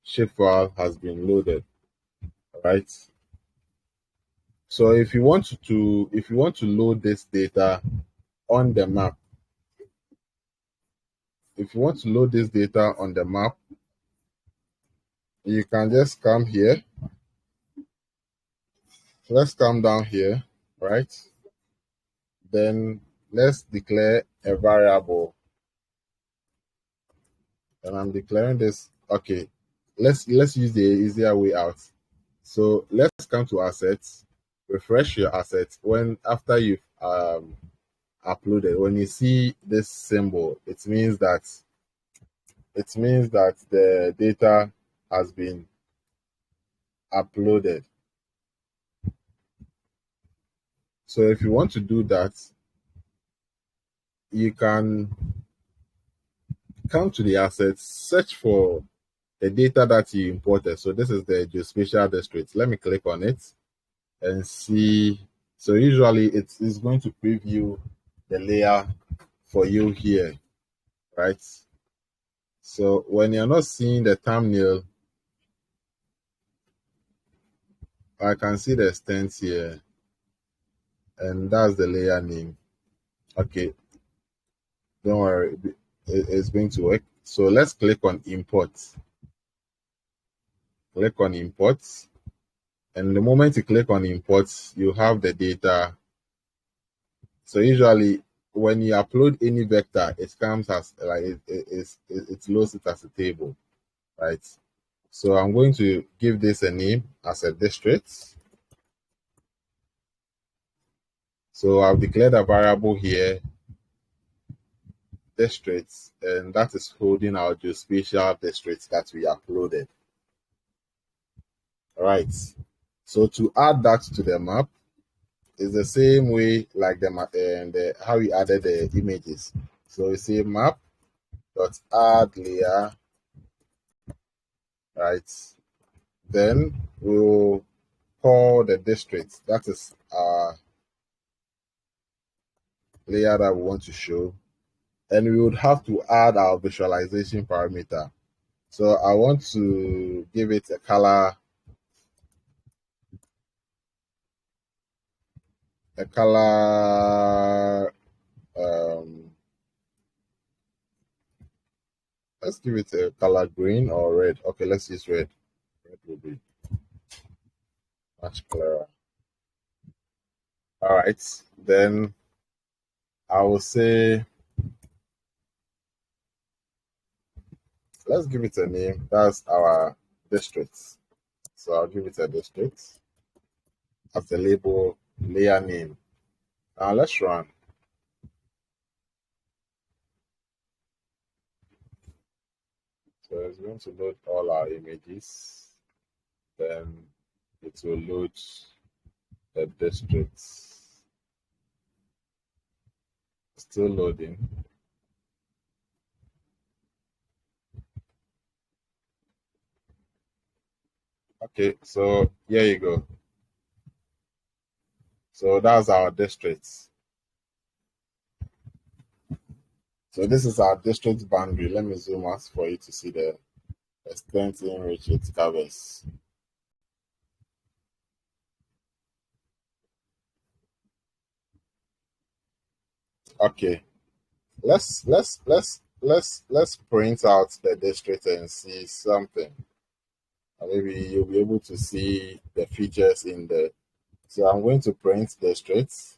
shapefile has been loaded. Right. So if you want to load this data on the map, if you want to load this data on the map, you can just come here. Let's come down here, right? Then let's declare a variable. And I'm declaring this. Okay, let's use the easier way out. So let's come to assets, refresh your assets. When after you've uploaded, when you see this symbol, it means that the data has been uploaded. So if you want to do that, you can come to the assets, search for the data that you imported. So this is the geospatial district. Let me click on it and see. So usually it's going to preview the layer for you here, right? So when you're not seeing the thumbnail, I can see the extents here, and that's the layer name. Okay, don't worry, it's going to work. So let's click on import. Click on import, and the moment you click on import, you have the data. So usually when you upload any vector, it comes as like it loads it as a table, right? So I'm going to give this a name as a district. So I've declared a variable here, districts, and that is holding our geospatial districts that we uploaded. All right. So to add that to the map is the same way like the map and how we added the images. So we say map dot add layer, right? Then we'll call the district. That is our layer that we want to show. And we would have to add our visualization parameter. So I want to give it a color, let's give it a color green or red. Okay, let's use red. Red will be much clearer. All right, then I will say, let's give it a name. That's our district. So I'll give it a district as the label layer name. Now let's run. So it's going to load all our images. Then it will load the districts. Still loading. Okay, so here you go. So that's our districts. So this is our district boundary. Let me zoom out for you to see the extent in which it covers. Okay, let's print out the district and see something. Maybe you'll be able to see the features in there. So I'm going to print districts.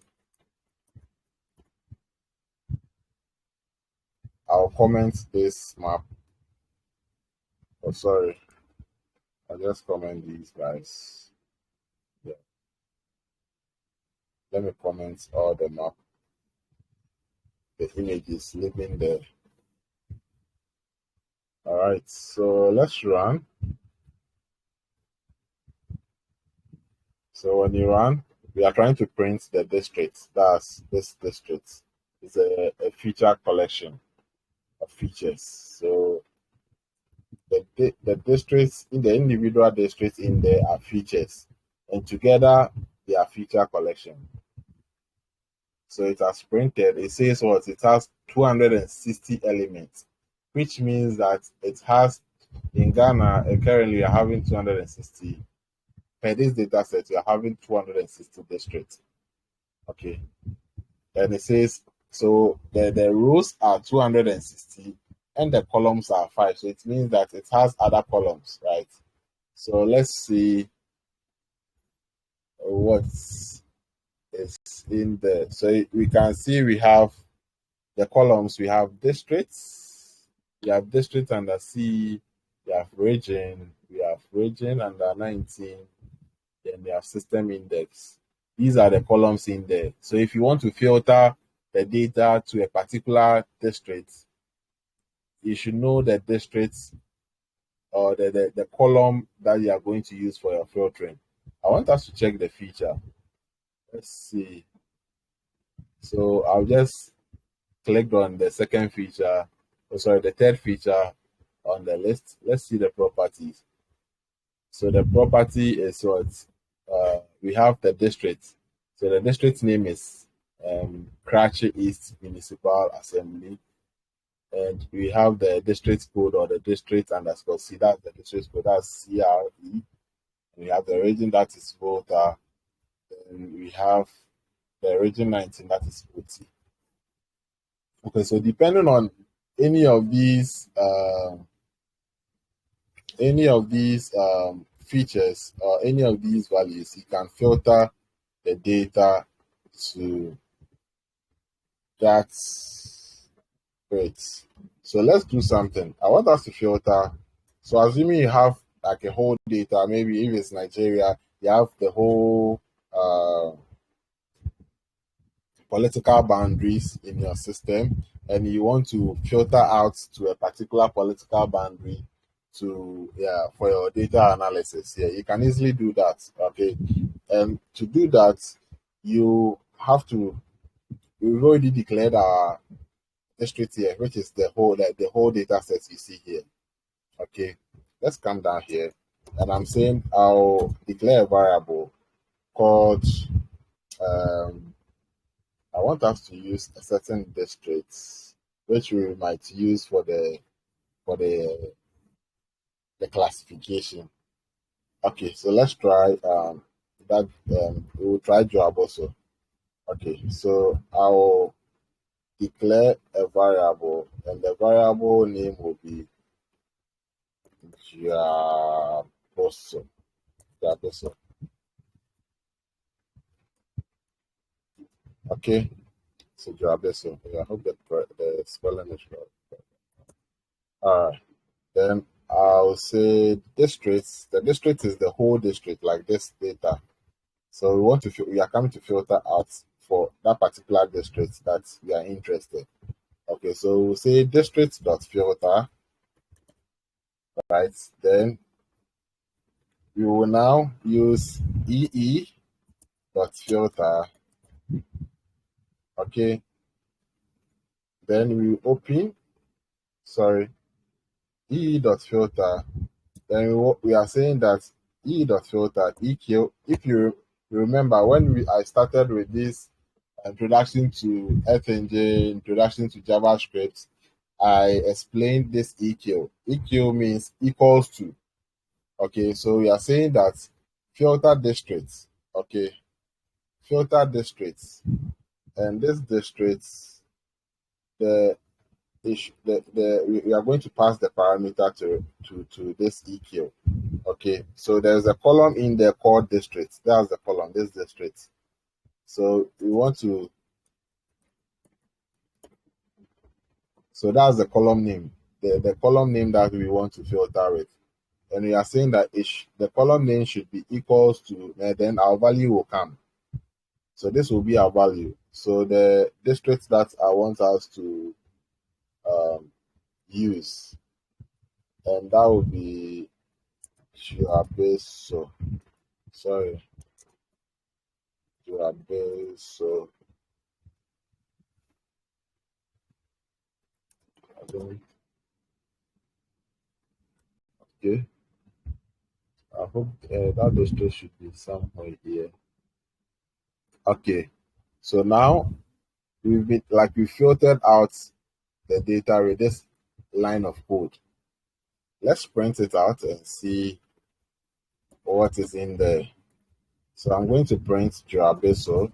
I'll comment this map. Oh, sorry. I'll just comment these guys. Yeah. Let me comment all the map. The images living there. All right, so let's run. So when you run, we are trying to print the district. That's this district. It's a feature collection of features. So the districts in the individual districts in there are features, and together they are feature collection. So it has printed. It says what? It has 260 elements, which means that it has in Ghana currently we are having 260. Per this data set, we are having 260 districts. Okay. And it says so the rows are 260 and the columns are 5. So it means that it has other columns, right? So let's see what is in there. So we can see we have the columns. We have districts. We have district under C. We have region. We have region under 19. Then we have system index. These are the columns in there. So if you want to filter the data to a particular district, you should know the districts or the column that you are going to use for your filtering. I want us to check the feature. Let's see. So I'll just click on the second feature, oh sorry, the third feature on the list. Let's see the properties. So the property is what we have the district. So the district name is Karachi East Municipal Assembly, and we have the district code or the district underscore C. That's the district code. That's CRE. We have the region that is Volta. Then we have the region 19 that is OT. Okay, so depending on any of these features or any of these values, you can filter the data to that. Great. So let's do something. I want us to filter. So assuming you have like a whole data, maybe if it's Nigeria, you have the whole political boundaries in your system, and you want to filter out to a particular political boundary to for your data analysis. Yeah, you can easily do that. Okay, and to do that, you have to. We've already declared our district here, which is the whole data set you see here. Okay, let's come down here, and I'm saying I'll declare a variable called I want us to use a certain district, which we might use for for the the classification. Okay, so let's try that. We will try job also. Okay, so I'll declare a variable, and the variable name will be Jaboso. Jaboso. Okay, so Jaboso. I hope the spelling is right. All right. Then I'll say districts. The district is the whole district, like this data. So we are coming to filter out for that particular district that we are interested. Okay, so we'll say district dot filter, right? Then we will now use EE dot filter. Okay, then we open, sorry, EE dot filter. Then we are saying that E dot filter EQ. If you remember when I started with this introduction to FNJ, introduction to JavaScript, I explained this EQ. EQ means equals to. Okay, so we are saying that filter districts. Okay, filter districts, and this districts, the we are going to pass the parameter to this EQ. Okay, so there's a column in there called district. That's the column, this district. So we want to, so that's the column name, the column name that we want to filter with. And we are saying that the column name should be equals to, and then our value will come. So this will be our value. So the district that I want us to use, and that will be Juabeso. Sorry, Juabeso. Okay. I hope that district should be somewhere here. Okay. So now we filtered out the data with this line of code. Let's print it out and see what is in there. So I'm going to print Joabeso.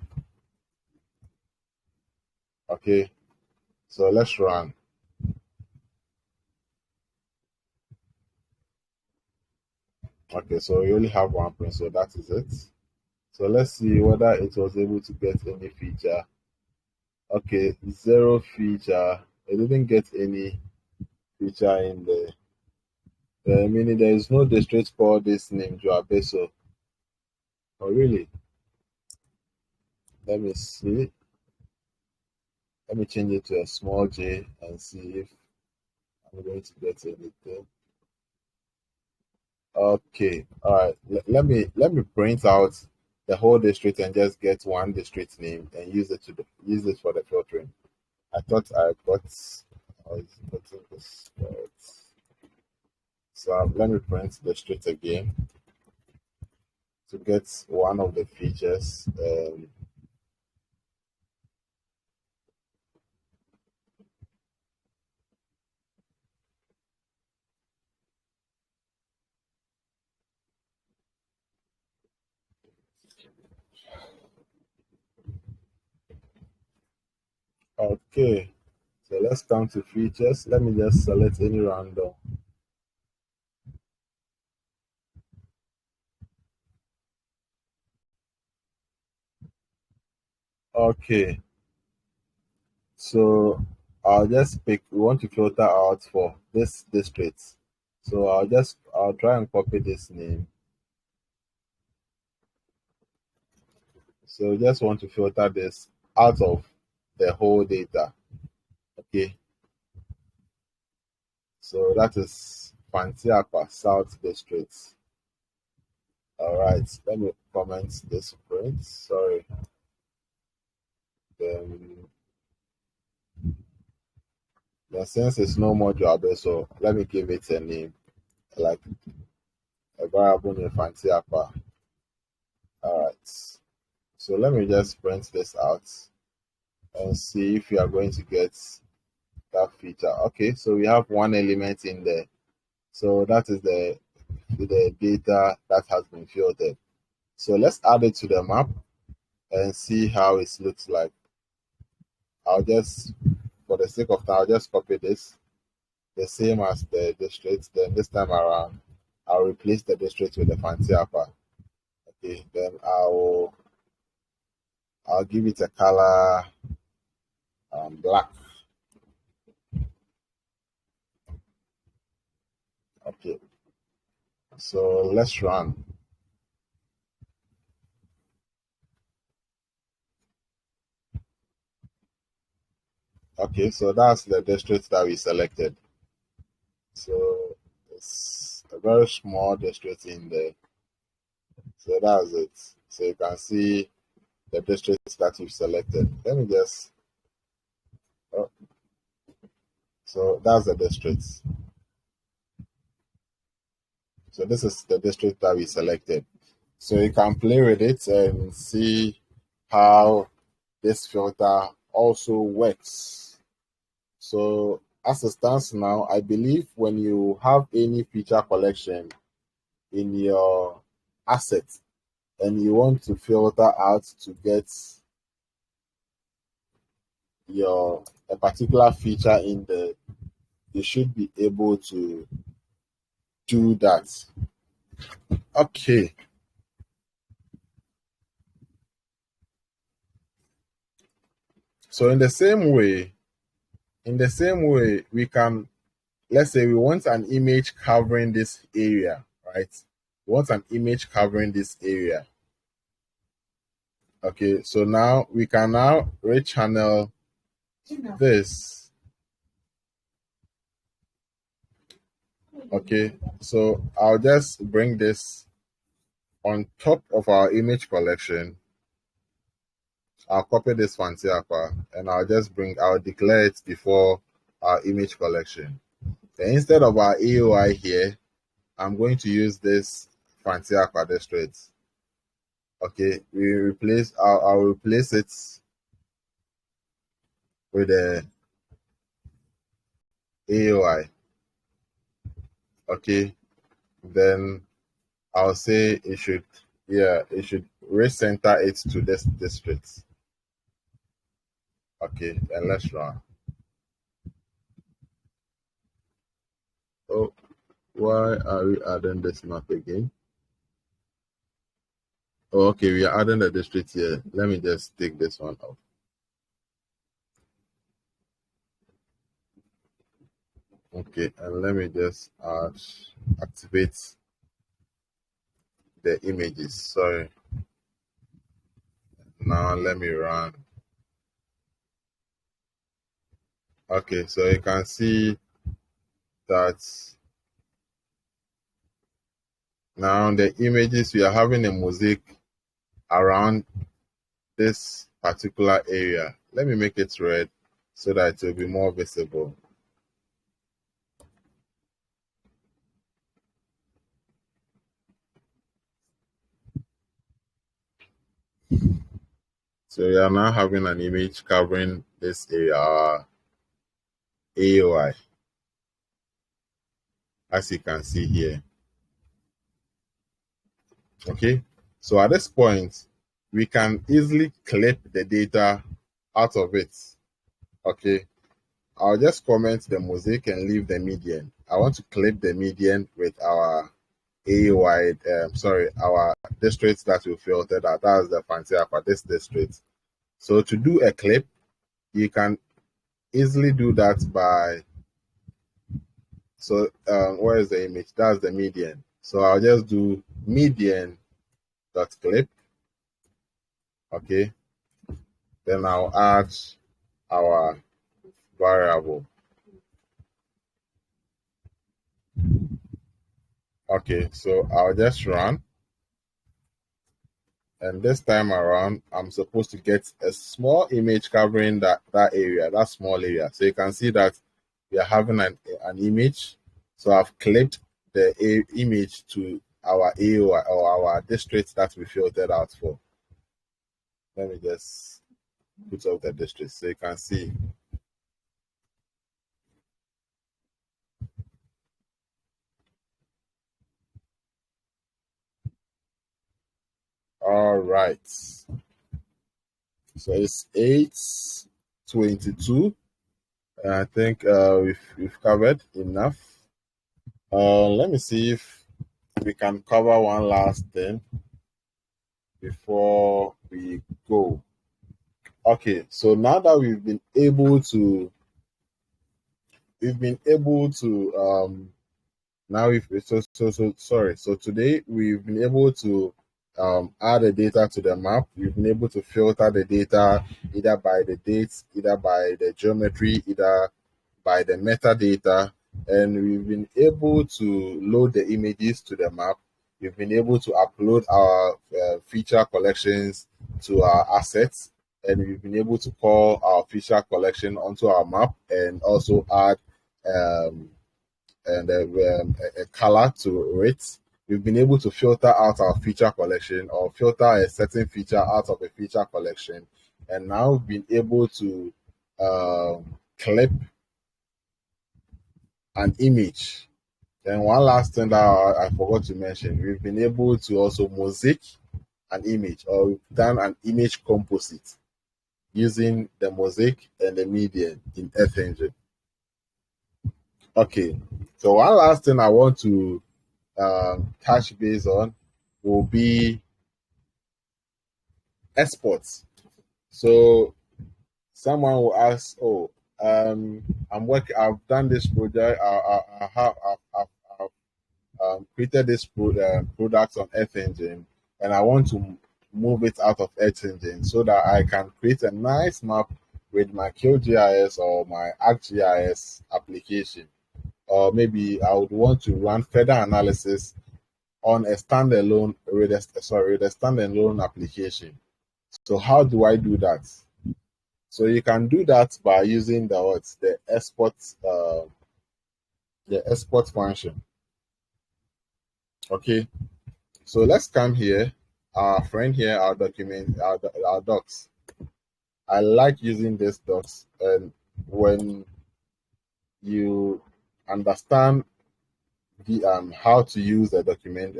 Okay. So let's run. Okay, so we only have one print, so that is it. So let's see whether it was able to get any feature. Okay, 0 feature. It didn't get any feature in there. Meaning there is no district called this name, Joabeso. Oh, really? Let me see. Let me change it to a small j and see if I'm going to get anything. Okay, all right. Let me print out the whole district and just get one district name and use it for the filtering. I thought I was putting this. So let me print district again to get one of the features. Okay, so let's come to features. Let me just select any random. Okay, so I'll just pick. We want to filter out for this district. So I'll try and copy this name. So just want to filter this out of the whole data. Okay, so that is Fantiapa South District. All right, let me comment this print. Sorry. Then, then since it's no more job, so let me give it a name, like a variable name Fantiapa. All right. So let me just print this out and see if you are going to get that feature. Okay, so we have one element in there. So that is the data that has been filtered. So let's add it to the map and see how it looks like. I'll just, for the sake of time, I'll just copy this, the same as the district. Then this time around, I'll replace the district with the fancy upper. Okay, then I'll give it a color black. Okay, so let's run. Okay, so that's the district that we selected. So it's a very small district in there. So that's it. So you can see the districts that you've selected. Let me just, oh, so that's the districts. So this is the district that we selected. So you can play with it and see how this filter also works. So as it stands now, I believe when you have any feature collection in your asset and you want to filter out to get your a particular feature in the, you should be able to do that. Okay. So in the same way, we can, let's say we want an image covering this area, right? We want an image covering this area. Okay, so now we can now rechannel this. Okay, so I'll just bring this on top of our image collection. I'll copy this fancy upper and I'll declare it before our image collection. Then instead of our AOI here, I'm going to use this fancy upper district. Okay, I'll replace it with the AOI. Okay, then I'll say it should recenter it to this district. Okay, and let's run. Oh, why are we adding this map again? Oh, okay, we are adding the district here. Let me just take this one off. Okay, and let me just activate the images. Sorry. Now let me run. Okay, so you can see that Now the images, we are having a mosaic around this particular area. Let me make it red so that it will be more visible. So we are now having an image covering this area, our AOI, as you can see here. Okay, so at this point, we can easily clip the data out of it. Okay, I'll just comment the mosaic and leave the median. I want to clip the median with our AOI, our districts that we filtered out. That's the fancy for this district. So to do a clip, you can easily do that by, so where is the image? That's the median. So I'll just do median dot clip. Okay, then I'll add our variable. Okay, so I'll just run, and this time around I'm supposed to get a small image covering that area, that small area. So you can see that we are having an image. So I've clipped the image to our AOI or our district that we filtered out for. Let me just put up the district so you can see. All right. So it's 8:22. I think we've covered enough. Let me see if we can cover one last thing before we go. Okay, so now that we've been able to now we've so today we've been able to add the data to the map. We've been able to filter the data either by the dates, either by the geometry, either by the metadata, and we've been able to load the images to the map. We've been able to upload our feature collections to our assets, and we've been able to call our feature collection onto our map and also add a color to it. We've been able to filter out our feature collection or filter a certain feature out of a feature collection, and now we've been able to clip an image. And one last thing that I forgot to mention, we've been able to also mosaic an image, or we've done an image composite using the mosaic and the median in Earth Engine. Okay, so one last thing I want to touch base on will be exports. So someone will ask, "Oh, I'm working. I've done this project. I've created this product on Earth Engine, and I want to move it out of Earth Engine so that I can create a nice map with my QGIS or my ArcGIS application. Or maybe I would want to run further analysis on a standalone with a standalone application. So how do I do that? So you can do that by using the export function. Okay, so let's come here. Our friend here, our document, our docs. I like using this docs, and when you understand the how to use the document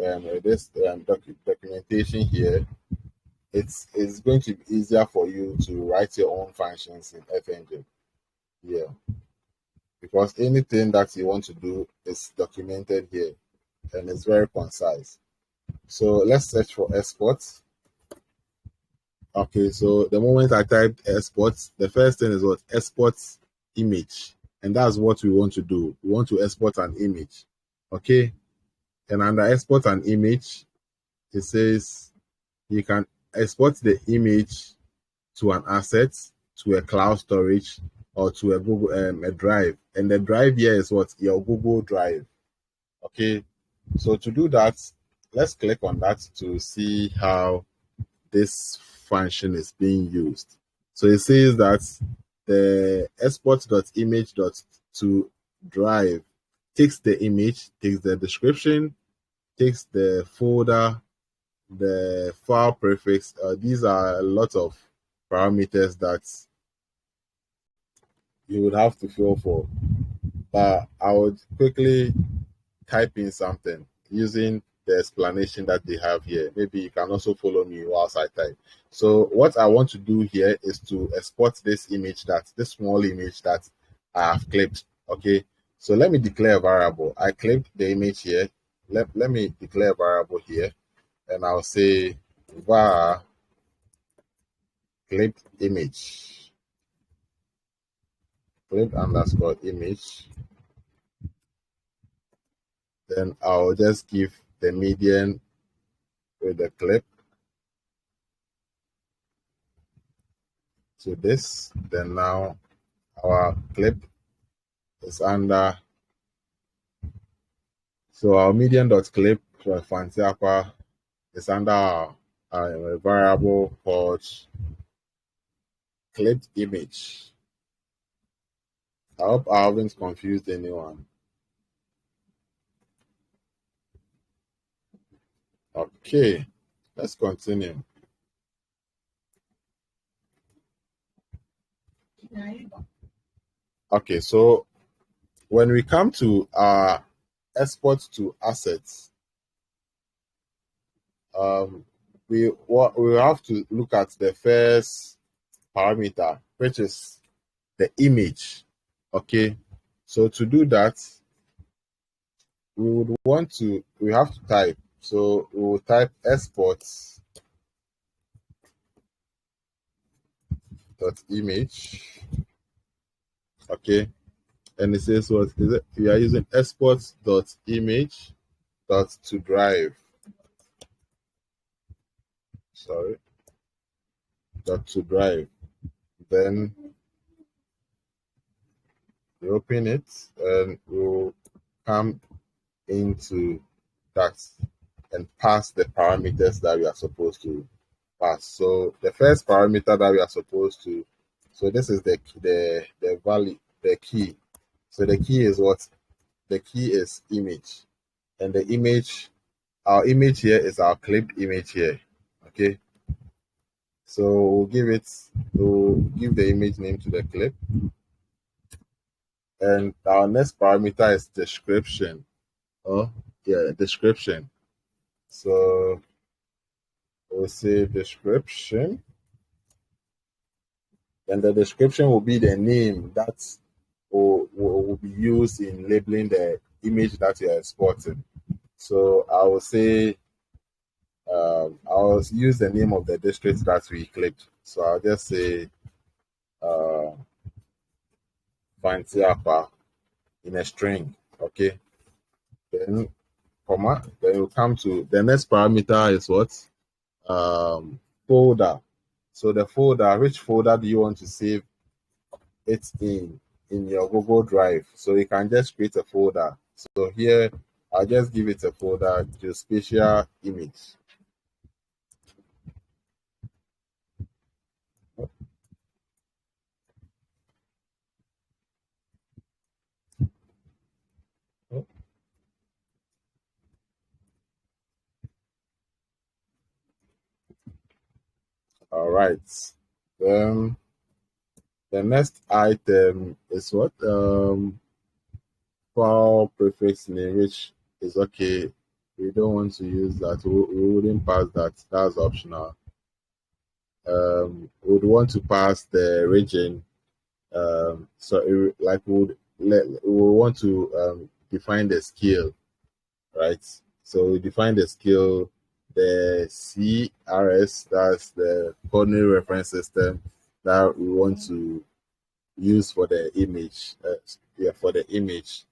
documentation here, it's going to be easier for you to write your own functions in Earth Engine. Yeah, because anything that you want to do is documented here, and it's very concise. So let's search for exports. Okay, so the moment I typed exports, the first thing is what? Exports image. And that's what we want to do. We want to export an image. Okay. And under export an image, it says you can export the image to an asset, to a cloud storage, or to a Google a drive. And the drive here is what? Your Google Drive. Okay. So to do that, let's click on that to see how this function is being used. So it says that the export.image.toDrive takes the image, takes the description, takes the folder, the file prefix. These are a lot of parameters that you would have to fill for. But I would quickly type in something using the explanation that they have here. Maybe you can also follow me whilst I type. So what I want to do here is to export this small image that I have clipped. Okay. So let me declare a variable. I clipped the image here. Let me declare a variable here, and I'll say var clipped image, clipped underscore image. Then I'll just give the median with the clip to this. Then now our clip is under, so our median.clip Fantiapa is under a variable called clipped image. I hope I haven't confused anyone. Okay, let's continue. Okay, so when we come to our export to assets, we have to look at the first parameter, which is the image. Okay, so to do that, we have to type. So we will type exports dot image. Okay, and it says what is it? We are using exports dot image dot to drive. Sorry, dot to drive. Then we open it and we'll come into that and pass the parameters that we are supposed to pass. So the first parameter that we are supposed to, so this is the value, the key. So the key is what? The key is image, and the image, our image here is our clipped image here. Okay. So we'll give the image name to the clip, and our next parameter is description. Oh yeah, description. So we'll say description, and the description will be the name that will be used in labeling the image that you are exporting. So I will say, I'll use the name of the district that we clicked. So I'll just say Fantiapa in a string. Okay. Then comma. Then we'll come to the next parameter is what? Folder. So the folder, which folder do you want to save it in your Google Drive? So you can just create a folder. So here I'll just give it a folder to spatial image. All right. The next item is what? File prefix name, which is okay. We don't want to use that. We wouldn't pass that. That's optional. We would want to pass the region. Like we want to define the scale, right? So we define the scale, the CRS, that's the coordinate reference system that we want to use for the image. For the image,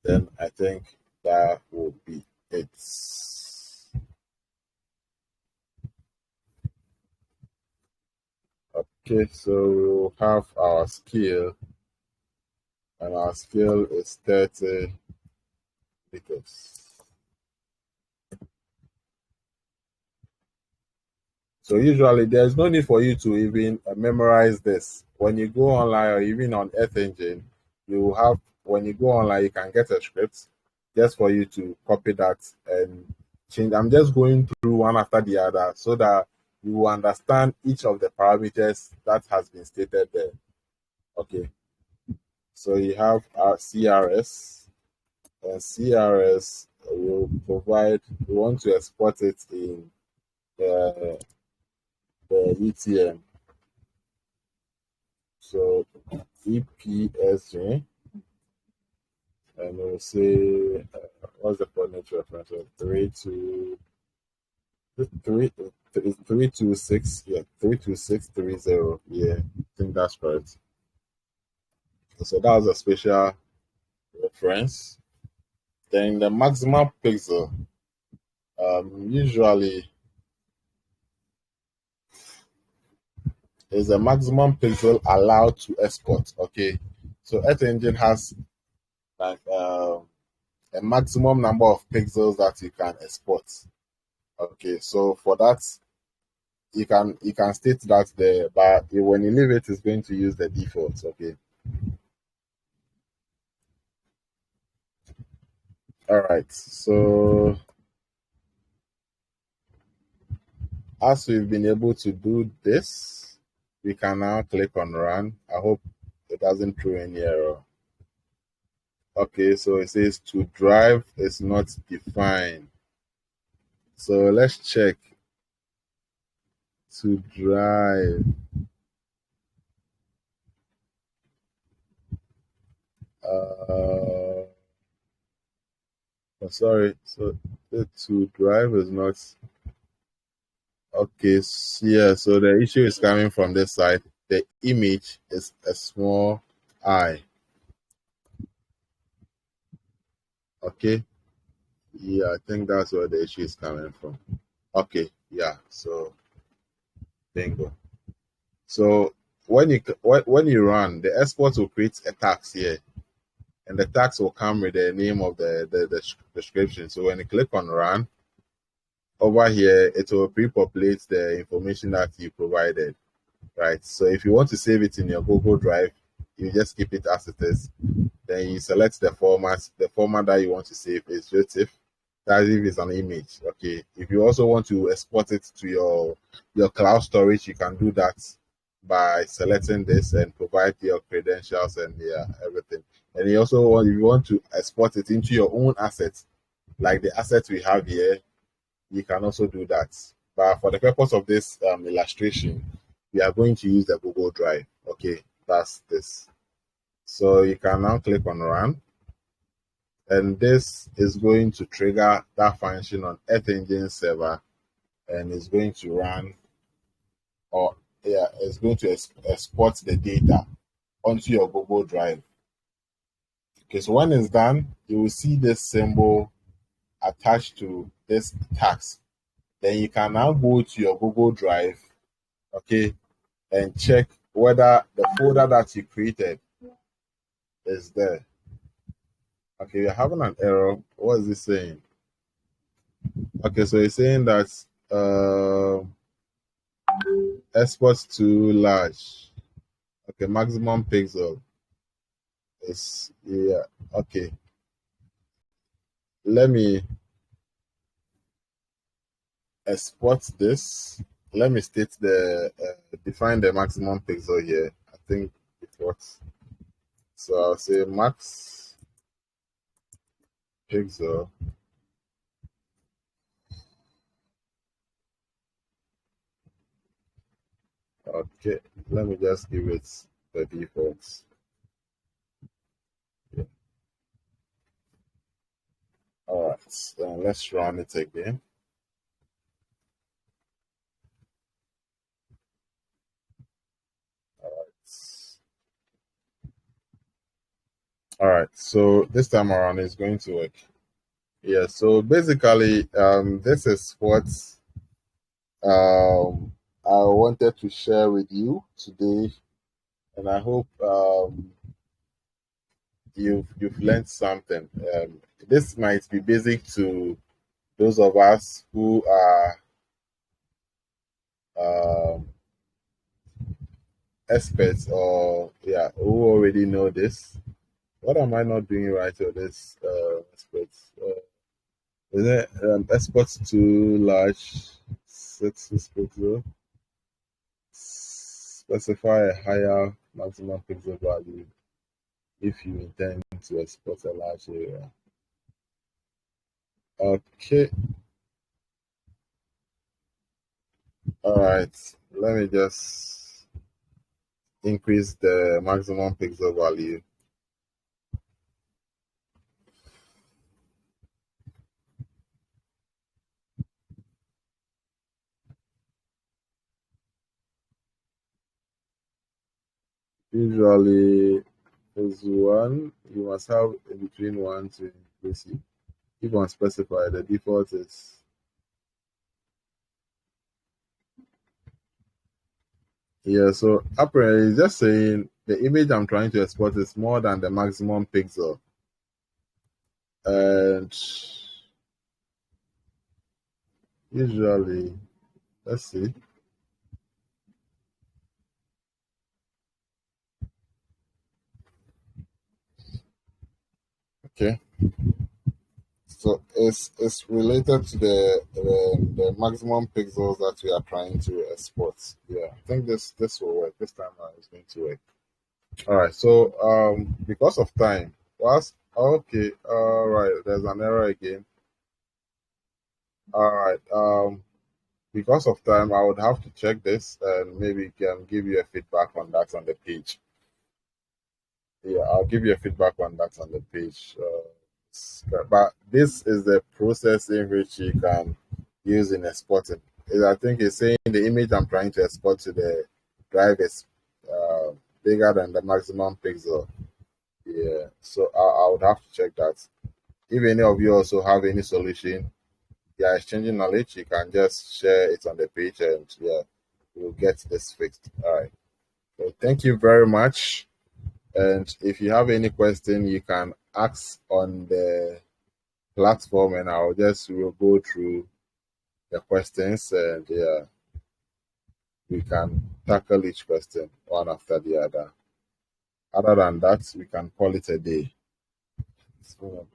then I think that will be it. Okay, so we'll have our scale, and our scale is 30 meters. So usually there's no need for you to even memorize this. When you go online or even on Earth Engine, you have when you go online, you can get a script just for you to copy that and change. I'm just going through one after the other so that you will understand each of the parameters that has been stated there. Okay. So you have our CRS, and CRS will provide. We want to export it in the UTM. So EPSG, and we'll say what's the coordinate reference? So 326, yeah, 32630. Yeah, I think that's correct. So that was a special reference. Then the maximum pixel, usually is the maximum pixel allowed to export. Okay, so Earth Engine has like a maximum number of pixels that you can export. Okay, so for that you can state that there, but when you leave it, it's going to use the default. Okay. All right. So as we've been able to do this, we can now click on run. I hope it doesn't throw any error. Okay, so it says to drive is not defined. So let's check to drive. Sorry, so the to drive is not okay. Yeah, so the issue is coming from this side. The image is a small I. Okay, yeah, I think that's where the issue is coming from. Okay, yeah, so bingo. So when you run, the export will create a tax here, and the tax will come with the name of the description. So when you click on run, over here it will pre-populate the information that you provided, right? So if you want to save it in your Google Drive, you just keep it as it is. Then you select the format. The format that you want to save is JTIFF. That's if it's an image. Okay. If you also want to export it to your cloud storage, you can do that by selecting this and provide your credentials and everything. And you also want, if you want to export it into your own assets, like the assets we have here, you can also do that. But for the purpose of this illustration, we are going to use the Google Drive. Okay, that's this. So you can now click on run, and this is going to trigger that function on Earth Engine server, and it's going to run, or yeah, it's going to export the data onto your Google Drive. Okay, so when it's done, you will see this symbol attached to this task. Then you can now go to your Google Drive, okay, and check whether the folder that you created is there. Okay, you're having an error. What is it saying? Okay, so it's saying that export too large. Okay, maximum pixel is, yeah, okay. Let me export this. Let me state define the maximum pixel here. I think it works. So I'll say max pixel. Okay, let me just give it the default. Yeah. All right, then let's run it again. All right, so this time around it's going to work. Yeah, so basically, this is what I wanted to share with you today, and I hope you've learned something. This might be basic to those of us who are um, experts, or yeah, who already know this. What am I not doing right with this experts? Is it exports too large? 6 pixel. Specify a higher maximum pixel value if you intend to export a large area. Okay, all right. Let me just increase the maximum pixel value. Usually is one. You must have in between one to increase it. If unspecified, the default is yeah. So apparently, it's just saying the image I'm trying to export is more than the maximum pixel, and usually, let's see. Okay, so it's related to the maximum pixels that we are trying to export. Yeah, I think this will work. This time around it's going to work. All right. So because of time, was okay. All right. There's an error again. All right. Because of time, I would have to check this and maybe can give you a feedback on that on the page. Yeah, I'll give you a feedback on that on the page. But this is the process in which you can use in exporting. I think it's saying the image I'm trying to export to the drive is uh, bigger than the maximum pixel. Yeah, so I would have to check that. If any of you also have any solution, yeah, exchanging knowledge, you can just share it on the page and yeah, we'll get this fixed. All right. So thank you very much. And if you have any question, you can ask on the platform and I'll just will go through the questions and yeah, we can tackle each question one after the other. Other than that, we can call it a day. So,